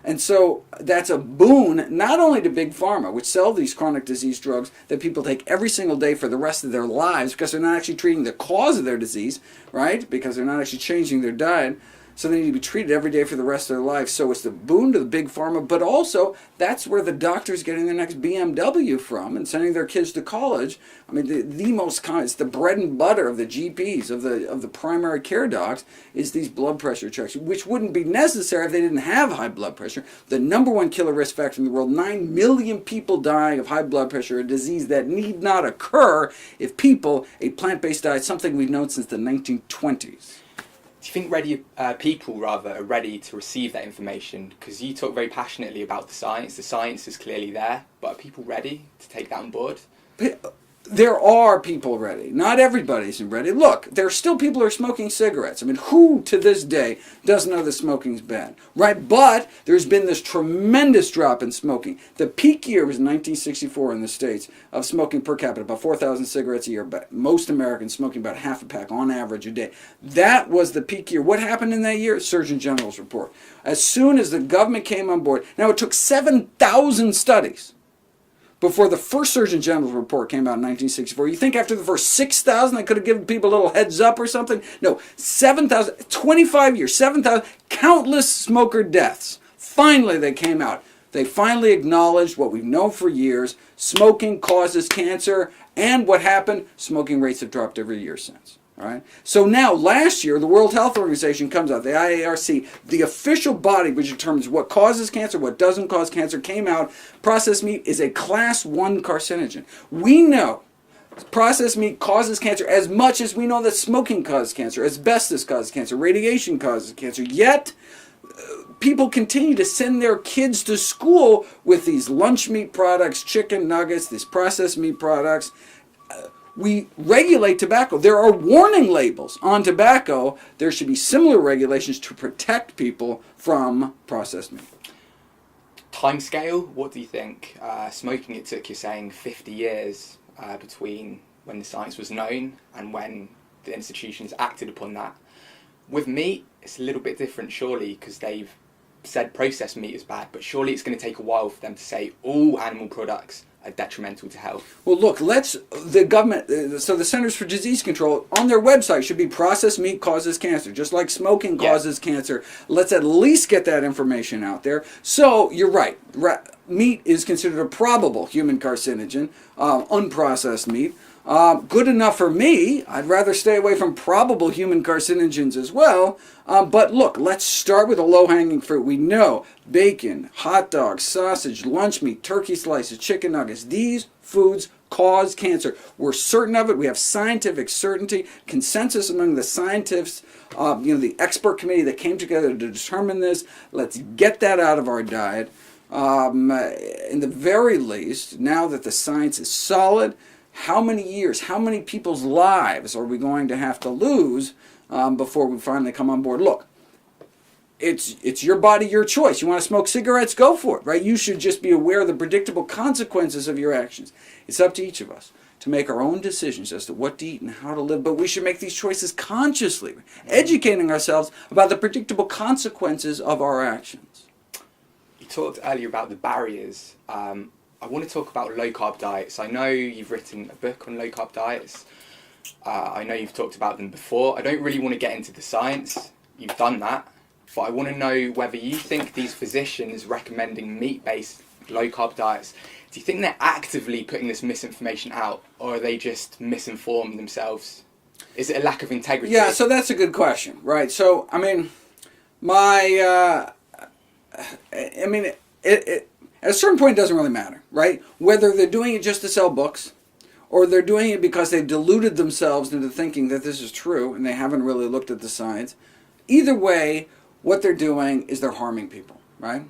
Speaker 4: And so that's a boon not only to Big Pharma, which sell these chronic disease drugs that people take every single day for the rest of their lives because they're not actually treating the cause of their disease, right? Because they're not actually changing their diet. So they need to be treated every day for the rest of their life. So it's the boon to the Big Pharma, but also that's where the doctor's getting their next BMW from and sending their kids to college. I mean, it's the bread and butter of the GPs, of the primary care docs, is these blood pressure checks, which wouldn't be necessary if they didn't have high blood pressure. The number one killer risk factor in the world, 9 million people dying of high blood pressure, a disease that need not occur if people ate plant-based diet, something we've known since the 1920s.
Speaker 3: Do you think people are ready to receive that information? Because you talk very passionately about the science. The science is clearly there, but are people ready to take that on board?
Speaker 4: there are people ready. Not everybody's ready. Look, there are still people who are smoking cigarettes. I mean, who to this day doesn't know that smoking's bad, right? But there's been this tremendous drop in smoking. The peak year was 1964 in the States of smoking per capita, about 4,000 cigarettes a year. But most Americans smoking about half a pack on average a day. That was the peak year. What happened in that year? Surgeon General's report. As soon as the government came on board, now it took 7,000 studies before the first Surgeon General's report came out in 1964. You think after the first 6,000 they could have given people a little heads up or something? No, 7,000, 25 years, 7,000, countless smoker deaths. Finally they came out. They finally acknowledged what we've known for years. Smoking causes cancer, and what happened? Smoking rates have dropped every year since. All right. So now, last year, the World Health Organization comes out, the IARC, the official body which determines what causes cancer, what doesn't cause cancer, came out. Processed meat is a class 1 carcinogen. We know processed meat causes cancer as much as we know that smoking causes cancer, asbestos causes cancer, radiation causes cancer. Yet, people continue to send their kids to school with these lunch meat products, chicken nuggets, these processed meat products. We regulate tobacco. There are warning labels on tobacco. There should be similar regulations to protect people from processed meat.
Speaker 3: Timescale, what do you think? Smoking, it took, you're saying, 50 years between when the science was known and when the institutions acted upon that. With meat, it's a little bit different, surely, because they've said processed meat is bad, but surely it's going to take a while for them to say all animal products are detrimental to health.
Speaker 4: Well, look, the government, so the Centers for Disease Control, on their website should be processed meat causes cancer, just like smoking causes cancer. Let's at least get that information out there. So, you're right. Meat is considered a probable human carcinogen, unprocessed meat. Good enough for me. I'd rather stay away from probable human carcinogens as well. But look, let's start with a low-hanging fruit. We know bacon, hot dogs, sausage, lunch meat, turkey slices, chicken nuggets. These foods cause cancer. We're certain of it. We have scientific certainty, consensus among the scientists, the expert committee that came together to determine this. Let's get that out of our diet. In the very least, now that the science is solid, how many years, how many people's lives are we going to have to lose before we finally come on board? Look, it's your body, your choice. You want to smoke cigarettes? Go for it, right? You should just be aware of the predictable consequences of your actions. It's up to each of us to make our own decisions as to what to eat and how to live, but we should make these choices consciously, educating ourselves about the predictable consequences of our actions.
Speaker 3: You talked earlier about the barriers. I want to talk about low-carb diets. I know you've written a book on low-carb diets. I know you've talked about them before. I don't really want to get into the science. You've done that. But I want to know whether you think these physicians recommending meat-based low-carb diets, do you think they're actively putting this misinformation out, or are they just misinformed themselves? Is it a lack of integrity?
Speaker 4: Yeah, so that's a good question, right? So, I mean, at a certain point, it doesn't really matter, right? Whether they're doing it just to sell books, or they're doing it because they deluded themselves into thinking that this is true and they haven't really looked at the science. Either way, what they're doing is they're harming people, right?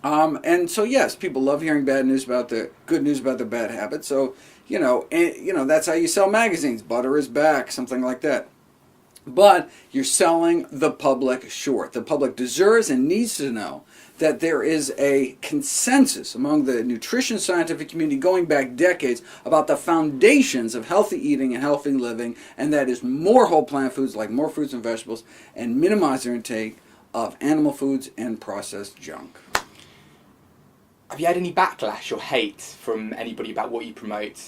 Speaker 4: And so yes, people love hearing good news about their bad habits. So that's how you sell magazines. Butter is back, something like that. But you're selling the public short. The public deserves and needs to know that there is a consensus among the nutrition scientific community going back decades about the foundations of healthy eating and healthy living, and that is more whole plant foods like more fruits and vegetables, and minimize their intake of animal foods and processed junk.
Speaker 3: Have you had any backlash or hate from anybody about what you promote?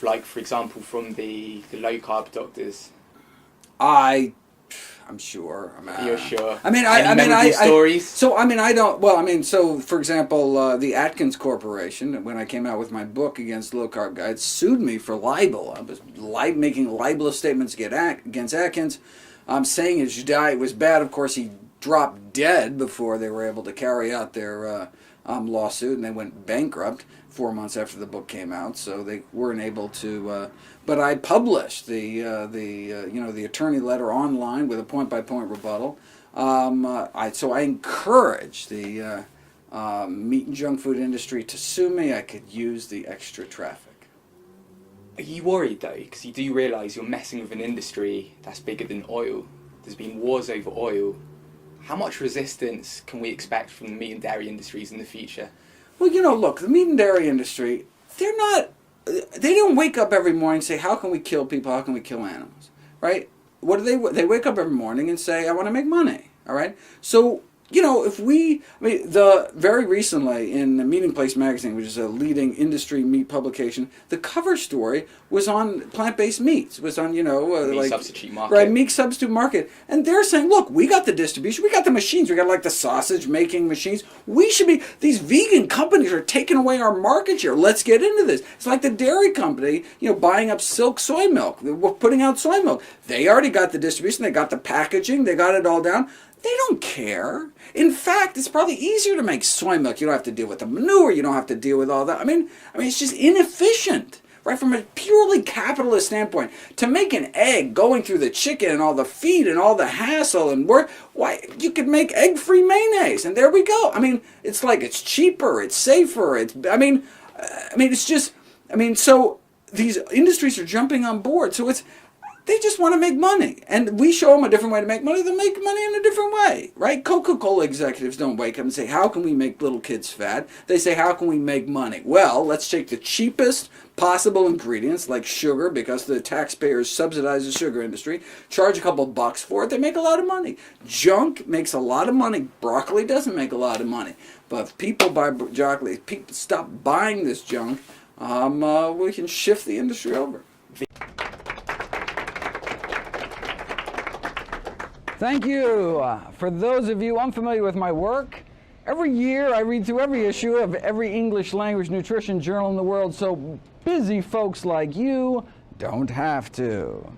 Speaker 3: Like, for example, from the low-carb doctors?
Speaker 4: I'm sure.
Speaker 3: You're sure?
Speaker 4: Stories? So, for example, the Atkins Corporation, when I came out with my book against low-carb diets, sued me for libel. I was making libelous statements against Atkins, saying his diet was bad. Of course, he dropped dead before they were able to carry out their lawsuit, and they went bankrupt 4 months after the book came out, so they weren't able to. But I published the attorney letter online with a point-by-point rebuttal. So I encourage the meat and junk food industry to sue me. I could use the extra traffic.
Speaker 7: Are you worried though? Because you do realise you're messing with an industry that's bigger than oil. There's been wars over oil. How much resistance can we expect from the meat and dairy industries in the future?
Speaker 4: Well, you know, look, the meat and dairy industry, they don't wake up every morning and say, how can we kill people, how can we kill animals, right? What do they wake up every morning and say, I want to make money, all right? So, you know, very recently in the Meeting Place magazine, which is a leading industry meat publication, the cover story was on plant-based meats. It was on,
Speaker 7: Meat substitute market.
Speaker 4: Right, meat substitute market. And they're saying, look, we got the distribution, we got the machines, we got like the sausage making machines. These vegan companies are taking away our market share. Let's get into this. It's like the dairy company, buying up Silk soy milk. We're putting out soy milk. They already got the distribution, they got the packaging, they got it all down. They don't care. In fact, it's probably easier to make soy milk. You don't have to deal with the manure. You don't have to deal with all that. I mean, it's just inefficient, right? From a purely capitalist standpoint, to make an egg going through the chicken and all the feed and all the hassle and work, why you could make egg-free mayonnaise, and there we go. I mean, it's like it's cheaper, it's safer. So these industries are jumping on board. So they just want to make money. And we show them a different way to make money. They'll make money in a different way, right? Coca-Cola executives don't wake up and say, how can we make little kids fat? They say, how can we make money? Well, let's take the cheapest possible ingredients, like sugar, because the taxpayers subsidize the sugar industry, charge a couple bucks for it. They make a lot of money. Junk makes a lot of money. Broccoli doesn't make a lot of money. But if people buy broccoli, people stop buying this junk, we can shift the industry over. Thank you. For those of you unfamiliar with my work, every year I read through every issue of every English language nutrition journal in the world, so busy folks like you don't have to.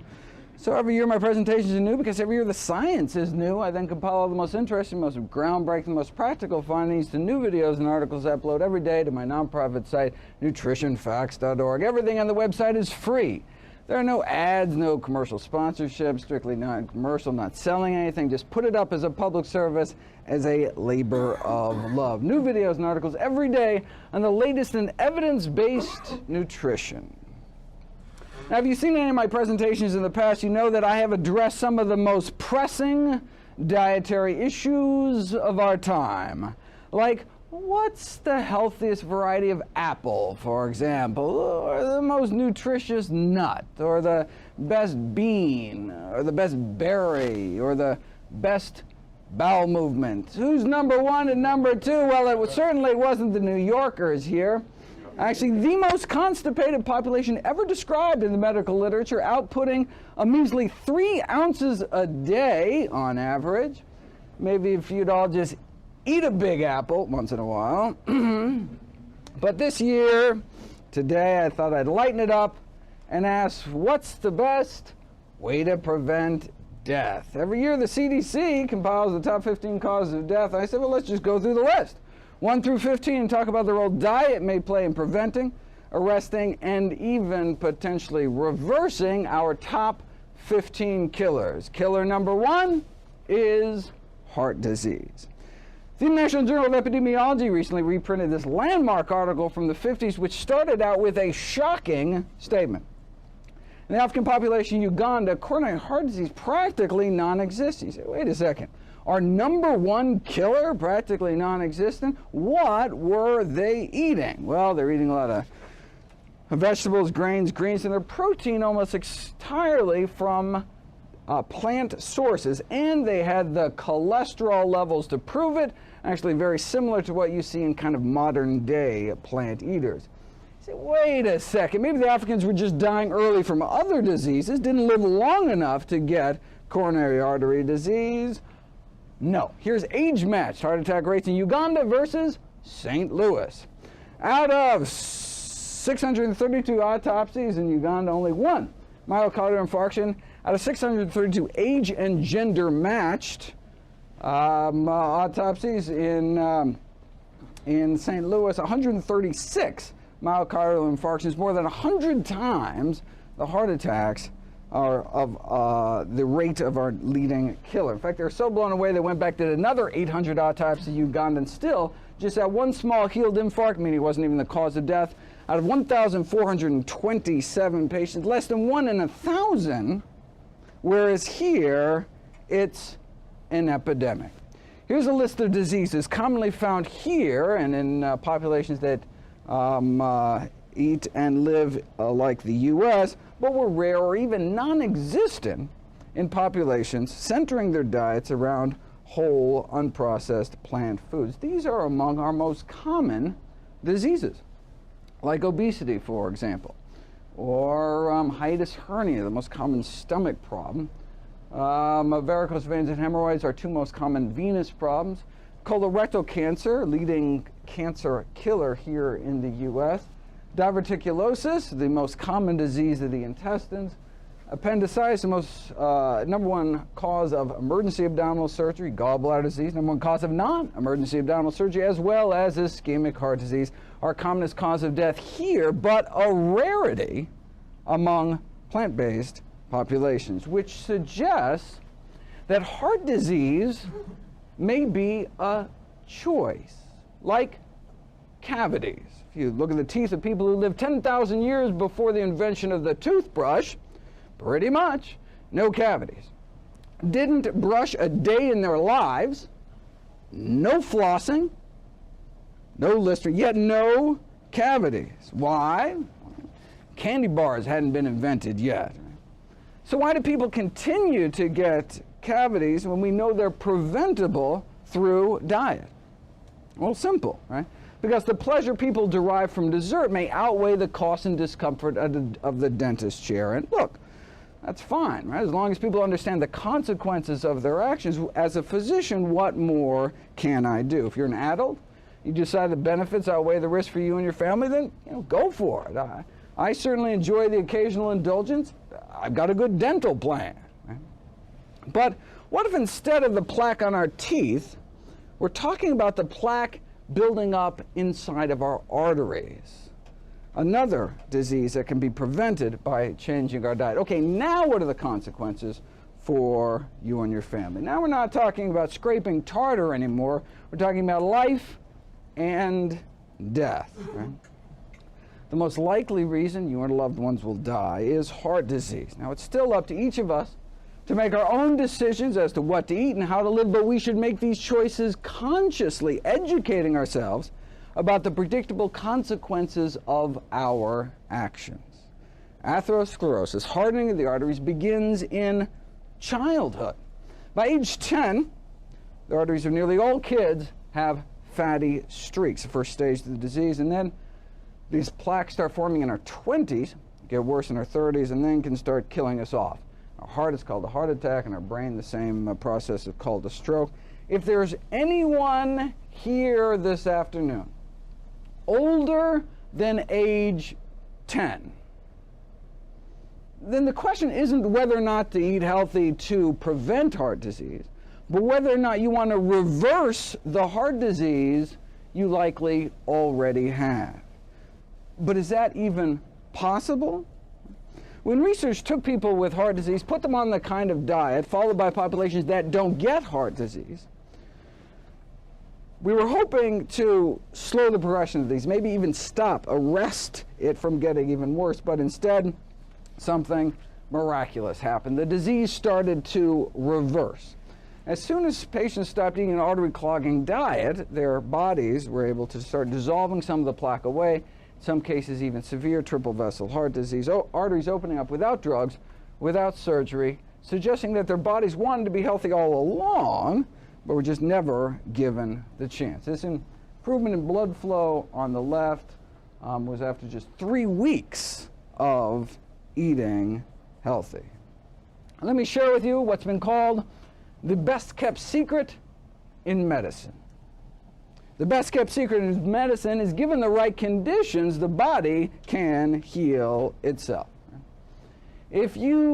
Speaker 4: So every year my presentations are new because every year the science is new. I then compile all the most interesting, most groundbreaking, most practical findings to new videos and articles I upload every day to my nonprofit site, nutritionfacts.org. Everything on the website is free. There are no ads, no commercial sponsorships, strictly non-commercial, not selling anything. Just put it up as a public service, as a labor of love. New videos and articles every day on the latest in evidence-based nutrition. Now, if you've seen any of my presentations in the past, you know that I have addressed some of the most pressing dietary issues of our time, like what's the healthiest variety of apple, for example, or the most nutritious nut, or the best bean, or the best berry, or the best bowel movement? Who's number one and number two? Well, it certainly wasn't the New Yorkers here. Actually, the most constipated population ever described in the medical literature, outputting a measly 3 ounces a day on average. Maybe if you'd all just eat a big apple once in a while. But this year, today, I thought I'd lighten it up and ask, what's the best way to prevent death? Every year, the CDC compiles the top 15 causes of death. I said, well, let's just go through the list, 1 through 15, and talk about the role diet may play in preventing, arresting, and even potentially reversing our top 15 killers. Killer number 1 is heart disease. The National Journal of Epidemiology recently reprinted this landmark article from the 50s, which started out with a shocking statement. In the African population in Uganda, coronary heart disease practically non-existent. You say, wait a second. Our number 1 killer practically non-existent? What were they eating? Well, they're eating a lot of vegetables, grains, greens, and their protein almost entirely from plant sources, and they had the cholesterol levels to prove it, actually very similar to what you see in kind of modern day plant eaters. You say, wait a second, maybe the Africans were just dying early from other diseases, didn't live long enough to get coronary artery disease. No, here's age-matched heart attack rates in Uganda versus St. Louis. Out of 632 autopsies in Uganda, only 1 myocardial infarction. Out of 632 age and gender matched autopsies in St. Louis, 136 myocardial infarctions, more than 100 times the heart attacks are of the rate of our leading killer. In fact, they're so blown away they went back to another 800 autopsies in Uganda, and still Just that one small healed infarct, meaning it wasn't even the cause of death, out of 1,427 patients, less than 1 in 1,000, whereas here it's an epidemic. Here's a list of diseases commonly found here and in populations that eat and live like the U.S., but were rare or even non-existent in populations centering their diets around whole, unprocessed plant foods. These are among our most common diseases, like obesity, for example, or hiatus hernia, the most common stomach problem. Varicose veins and hemorrhoids are 2 most common venous problems. Colorectal cancer, leading cancer killer here in the U.S. Diverticulosis, the most common disease of the intestines. Appendicitis, the most #1 cause of emergency abdominal surgery. Gallbladder disease, #1 cause of non-emergency abdominal surgery, as well as ischemic heart disease, our commonest cause of death here, but a rarity among plant-based populations, which suggests that heart disease may be a choice, like cavities. If you look at the teeth of people who lived 10,000 years before the invention of the toothbrush, pretty much no cavities. Didn't brush a day in their lives, no flossing, no Listerine, yet no cavities. Why? Candy bars hadn't been invented yet. So why do people continue to get cavities when we know they're preventable through diet? Well, simple, right? Because the pleasure people derive from dessert may outweigh the cost and discomfort of the dentist chair. And look, that's fine, right? As long as people understand the consequences of their actions. As a physician, what more can I do? If you're an adult, you decide the benefits outweigh the risk for you and your family, then go for it. I certainly enjoy the occasional indulgence. I've got a good dental plan. Right? But what if instead of the plaque on our teeth, we're talking about the plaque building up inside of our arteries? Another disease that can be prevented by changing our diet. Okay, now what are the consequences for you and your family? Now we're not talking about scraping tartar anymore. We're talking about life and death. Right? The most likely reason you and loved ones will die is heart disease. Now, it's still up to each of us to make our own decisions as to what to eat and how to live, but we should make these choices consciously, educating ourselves about the predictable consequences of our actions. Atherosclerosis, hardening of the arteries, begins in childhood. By age 10, the arteries of nearly all kids have fatty streaks, the first stage of the disease, and then these plaques start forming in our 20s, get worse in our 30s, and then can start killing us off. Our heart is called a heart attack, and our brain the same process is called a stroke. If there's anyone here this afternoon older than age 10, then the question isn't whether or not to eat healthy to prevent heart disease, but whether or not you want to reverse the heart disease you likely already have. But is that even possible? When research took people with heart disease, put them on the kind of diet followed by populations that don't get heart disease, we were hoping to slow the progression of these, maybe even arrest it from getting even worse, but instead something miraculous happened. The disease started to reverse. As soon as patients stopped eating an artery-clogging diet, their bodies were able to start dissolving some of the plaque away, in some cases even severe triple vessel heart disease, arteries opening up without drugs, without surgery, suggesting that their bodies wanted to be healthy all along, but were just never given the chance. This improvement in blood flow on the left was after just 3 weeks of eating healthy. And let me share with you what's been called the best kept secret in medicine. The best kept secret in medicine is, given the right conditions, the body can heal itself. If you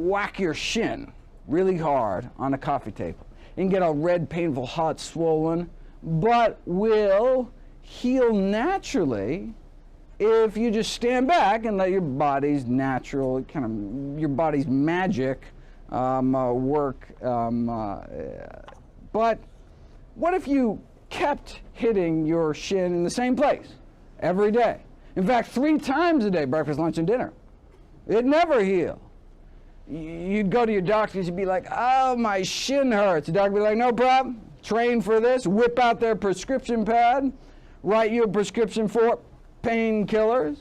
Speaker 4: whack your shin really hard on a coffee table, you can get all red, painful, hot, swollen, but will heal naturally if you just stand back and let your body's natural, your body's magic work. But what if you kept hitting your shin in the same place every day, in fact, 3 times a day, breakfast, lunch, and dinner, it never healed. You'd go to your doctor, you'd be like, oh, my shin hurts. The doctor would be like, no problem, train for this, whip out their prescription pad, write you a prescription for painkillers.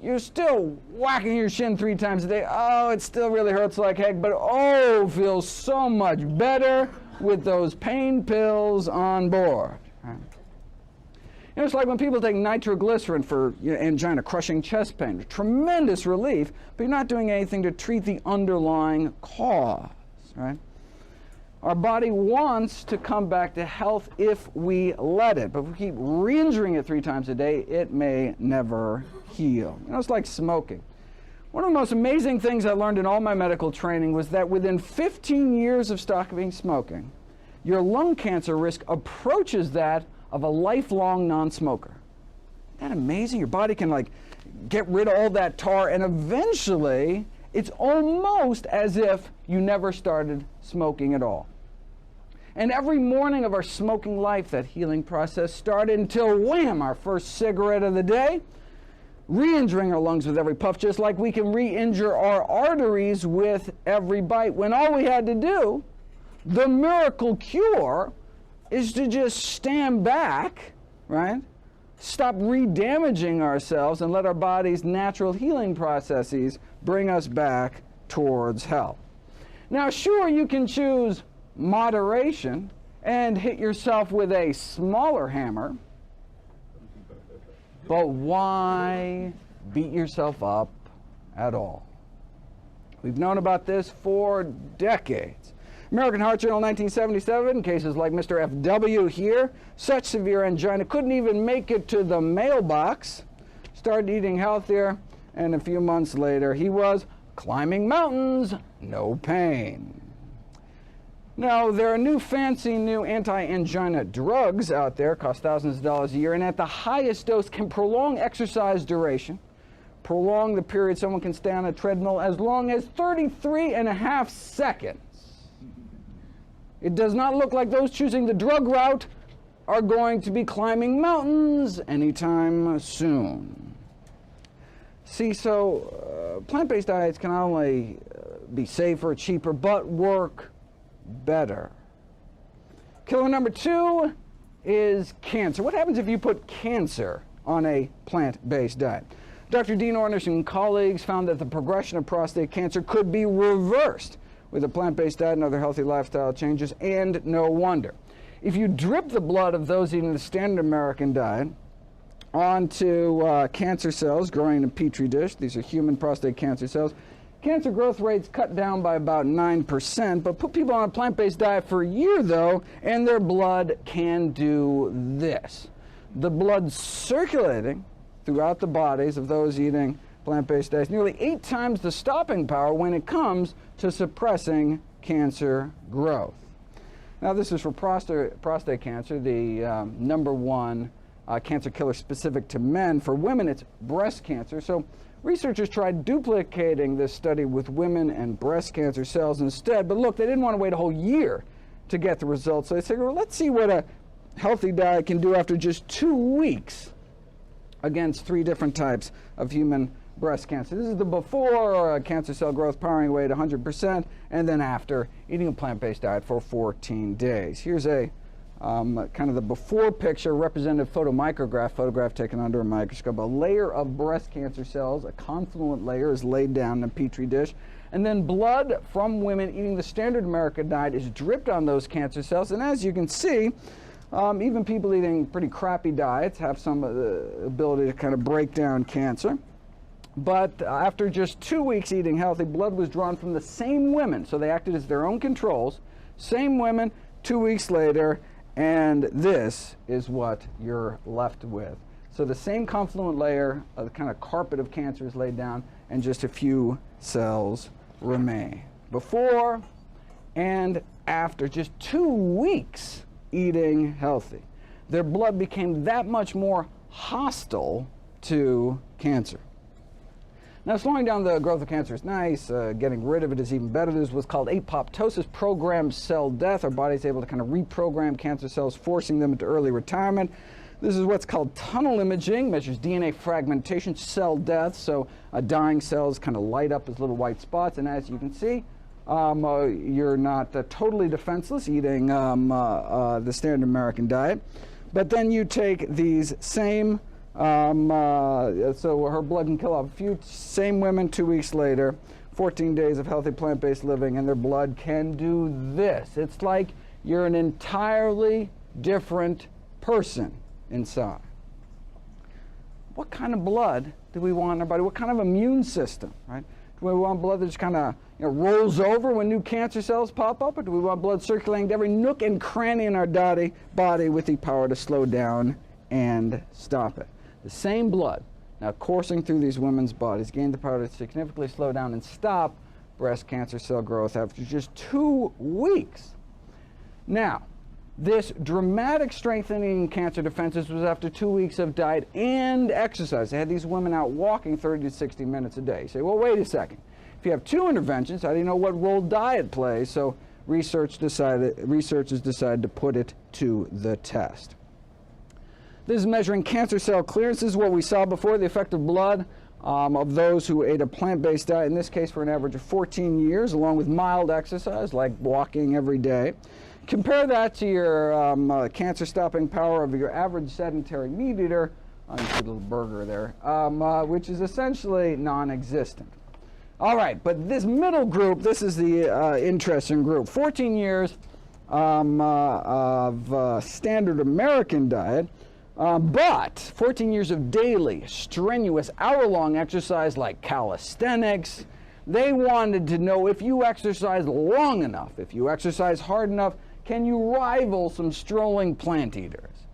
Speaker 4: You're still whacking your shin 3 times a day. Oh, it still really hurts like heck, but oh, feels so much better with those pain pills on board. You know, it's like when people take nitroglycerin for angina, crushing chest pain, tremendous relief, but you're not doing anything to treat the underlying cause, right? Our body wants to come back to health if we let it, but if we keep re-injuring it 3 times a day, it may never heal. You know, it's like smoking. One of the most amazing things I learned in all my medical training was that within 15 years of stopping smoking, your lung cancer risk approaches that of a lifelong non-smoker. Isn't that amazing? Your body can like get rid of all that tar, and eventually it's almost as if you never started smoking at all. And every morning of our smoking life, that healing process started until, wham, our first cigarette of the day, re-injuring our lungs with every puff, just like we can re-injure our arteries with every bite, when all we had to do, the miracle cure, is to just stand back, right? Stop re-damaging ourselves and let our body's natural healing processes bring us back towards health. Now, sure, you can choose moderation and hit yourself with a smaller hammer, but why beat yourself up at all? We've known about this for decades. American Heart Journal 1977, cases like Mr. F.W. here, such severe angina, couldn't even make it to the mailbox, started eating healthier, and a few months later he was climbing mountains, no pain. Now, there are fancy new anti-angina drugs out there, cost thousands of dollars a year, and at the highest dose can prolong exercise duration, prolong the period someone can stay on a treadmill as long as 33.5 seconds. It does not look like those choosing the drug route are going to be climbing mountains anytime soon. See, so plant-based diets can not only be safer, cheaper, but work better. Killer number 2 is cancer. What happens if you put cancer on a plant-based diet? Dr. Dean Ornish and colleagues found that the progression of prostate cancer could be reversed with a plant-based diet and other healthy lifestyle changes, and no wonder. If you drip the blood of those eating the standard American diet onto cancer cells growing in a petri dish, these are human prostate cancer cells, cancer growth rates cut down by about 9%, but put people on a plant-based diet for a year, though, and their blood can do this. The blood circulating throughout the bodies of those eating plant-based diets, nearly 8 times the stopping power when it comes to suppressing cancer growth. Now, this is for prostate cancer, the number 1 cancer killer specific to men. For women, it's breast cancer. So researchers tried duplicating this study with women and breast cancer cells instead. But look, they didn't want to wait a whole year to get the results. So they said, well, let's see what a healthy diet can do after just 2 weeks against 3 different types of human breast cancer. This is the before cancer cell growth powering away at 100%, and then after eating a plant-based diet for 14 days. Here's a kind of the before picture, representative photomicrograph, photograph taken under a microscope. A layer of breast cancer cells, a confluent layer, is laid down in a petri dish, and then blood from women eating the standard American diet is dripped on those cancer cells. And as you can see, even people eating pretty crappy diets have some ability to kind of break down cancer. But after just 2 weeks eating healthy, blood was drawn from the same women, so they acted as their own controls, same women, 2 weeks later, and this is what you're left with. So the same confluent layer, the kind of carpet of cancer is laid down, and just a few cells remain. Before and after just 2 weeks eating healthy, their blood became that much more hostile to cancer. Now, slowing down the growth of cancer is nice. Getting rid of it is even better. This is what's called apoptosis, programmed cell death. Our body's able to kind of reprogram cancer cells, forcing them into early retirement. This is what's called tunnel imaging, measures DNA fragmentation, cell death. So dying cells kind of light up as little white spots. And as you can see, you're not totally defenseless eating the standard American diet. But then you take these same, so her blood can kill off a few, same women 2 weeks later, 14 days of healthy plant-based living, and their blood can do this. It's like you're an entirely different person inside. What kind of blood do we want in our body? What kind of immune system, right? Do we want blood that just kind of rolls over when new cancer cells pop up, or do we want blood circulating to every nook and cranny in our body with the power to slow down and stop it? The same blood now coursing through these women's bodies gained the power to significantly slow down and stop breast cancer cell growth after just 2 weeks. Now, this dramatic strengthening in cancer defenses was after 2 weeks of diet and exercise. They had these women out walking 30 to 60 minutes a day. You say, well, wait a second. If you have 2 interventions, how do you know what role diet plays? So researchers decided to put it to the test. This is measuring cancer cell clearance. This is what we saw before, the effect of blood of those who ate a plant-based diet, in this case for an average of 14 years, along with mild exercise like walking every day. Compare that to your cancer-stopping power of your average sedentary meat eater. You see a little burger there, which is essentially non-existent. All right, but this middle group, this is the interesting group. 14 years of standard American diet, but 14 years of daily, strenuous, hour-long exercise like calisthenics. They wanted to know if you exercise long enough, if you exercise hard enough, can you rival some strolling plant eaters?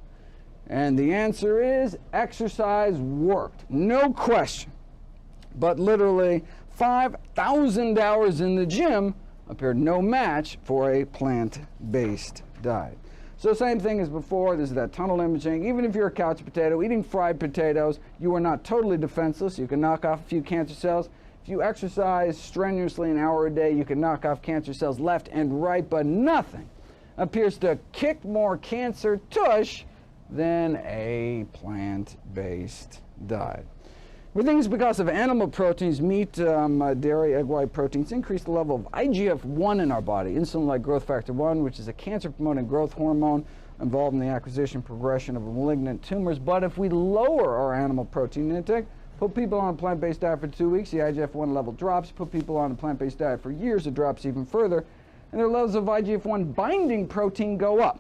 Speaker 4: And the answer is exercise worked, no question. But literally 5,000 hours in the gym appeared no match for a plant-based diet. So same thing as before, this is that tunnel imaging. Even if you're a couch potato, eating fried potatoes, you are not totally defenseless. You can knock off a few cancer cells. If you exercise strenuously an hour a day, you can knock off cancer cells left and right, but nothing appears to kick more cancer tush than a plant-based diet. We think it's because of animal proteins, meat, dairy, egg white proteins, increase the level of IGF-1 in our body, insulin-like growth factor 1, which is a cancer-promoting growth hormone involved in the acquisition and progression of malignant tumors. But if we lower our animal protein intake, put people on a plant-based diet for 2 weeks, the IGF-1 level drops. Put people on a plant-based diet for years, it drops even further. And their levels of IGF-1 binding protein go up.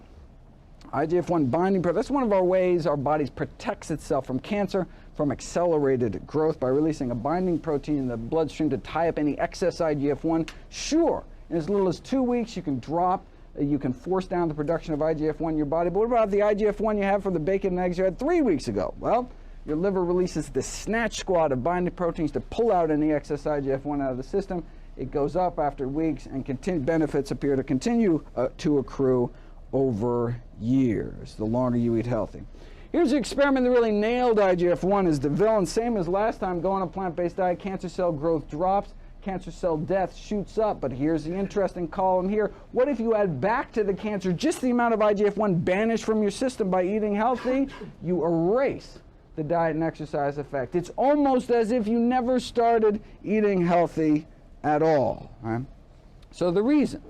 Speaker 4: IGF-1 binding protein, that's one of our ways our body protects itself from cancer, from accelerated growth by releasing a binding protein in the bloodstream to tie up any excess IGF-1. Sure, in as little as 2 weeks you can force down the production of IGF-1 in your body, but what about the IGF-1 you have from the bacon and eggs you had 3 weeks ago? Well, your liver releases this snatch squad of binding proteins to pull out any excess IGF-1 out of the system. It goes up after weeks, and benefits appear to continue to accrue over years, the longer you eat healthy. Here's the experiment that really nailed IGF-1 is the villain. Same as last time, go on a plant-based diet, cancer cell growth drops, cancer cell death shoots up. But here's the interesting column here. What if you add back to the cancer just the amount of IGF-1 banished from your system by eating healthy? You erase the diet and exercise effect. It's almost as if you never started eating healthy at all. Right? So the reason,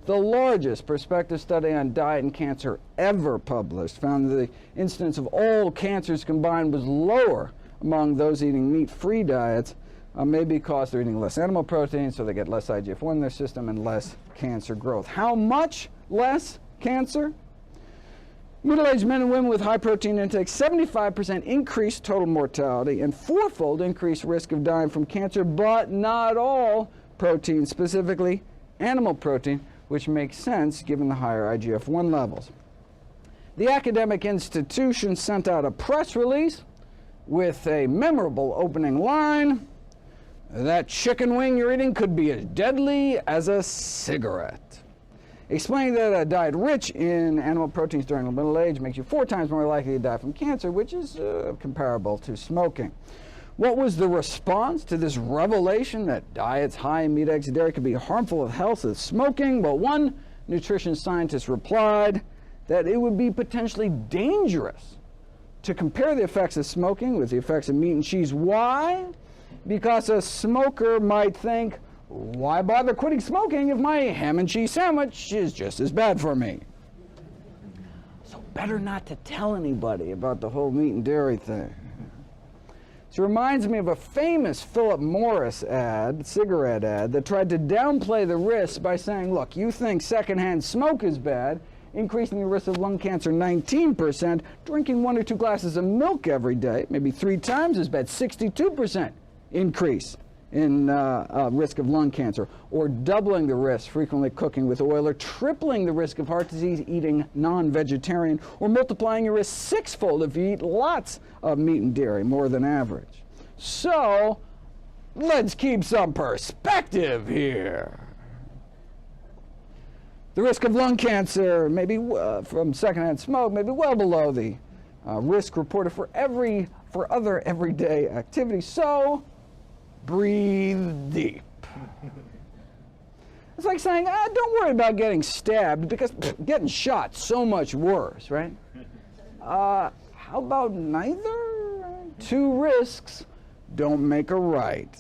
Speaker 4: the largest prospective study on diet and cancer ever published found that the incidence of all cancers combined was lower among those eating meat-free diets, maybe because they're eating less animal protein, so they get less IGF-1 in their system and less cancer growth. How much less cancer? Middle-aged men and women with high protein intake, 75% increased total mortality and 4-fold increased risk of dying from cancer, but not all protein, specifically animal protein, which makes sense given the higher IGF-1 levels. The academic institution sent out a press release with a memorable opening line: "That chicken wing you're eating could be as deadly as a cigarette." Explaining that a diet rich in animal proteins during middle age makes you 4 times more likely to die from cancer, which is comparable to smoking. What was the response to this revelation that diets high in meat, eggs, and dairy could be harmful to health as smoking? Well, one nutrition scientist replied that it would be potentially dangerous to compare the effects of smoking with the effects of meat and cheese. Why? Because a smoker might think, why bother quitting smoking if my ham and cheese sandwich is just as bad for me? So better not to tell anybody about the whole meat and dairy thing. This reminds me of a famous Philip Morris ad, cigarette ad, that tried to downplay the risks by saying, look, you think secondhand smoke is bad, increasing the risk of lung cancer 19%, drinking 1 or 2 glasses of milk every day, maybe 3 times as bad, 62% increase in risk of lung cancer, or doubling the risk frequently cooking with oil, or tripling the risk of heart disease eating non-vegetarian, or multiplying your risk 6-fold if you eat lots of meat and dairy, more than average. So let's keep some perspective here. The risk of lung cancer maybe from secondhand smoke may be well below the risk reported for other everyday activities. So breathe deep. It's like saying, don't worry about getting stabbed because getting shot's so much worse, right? How about neither? 2 risks don't make a right.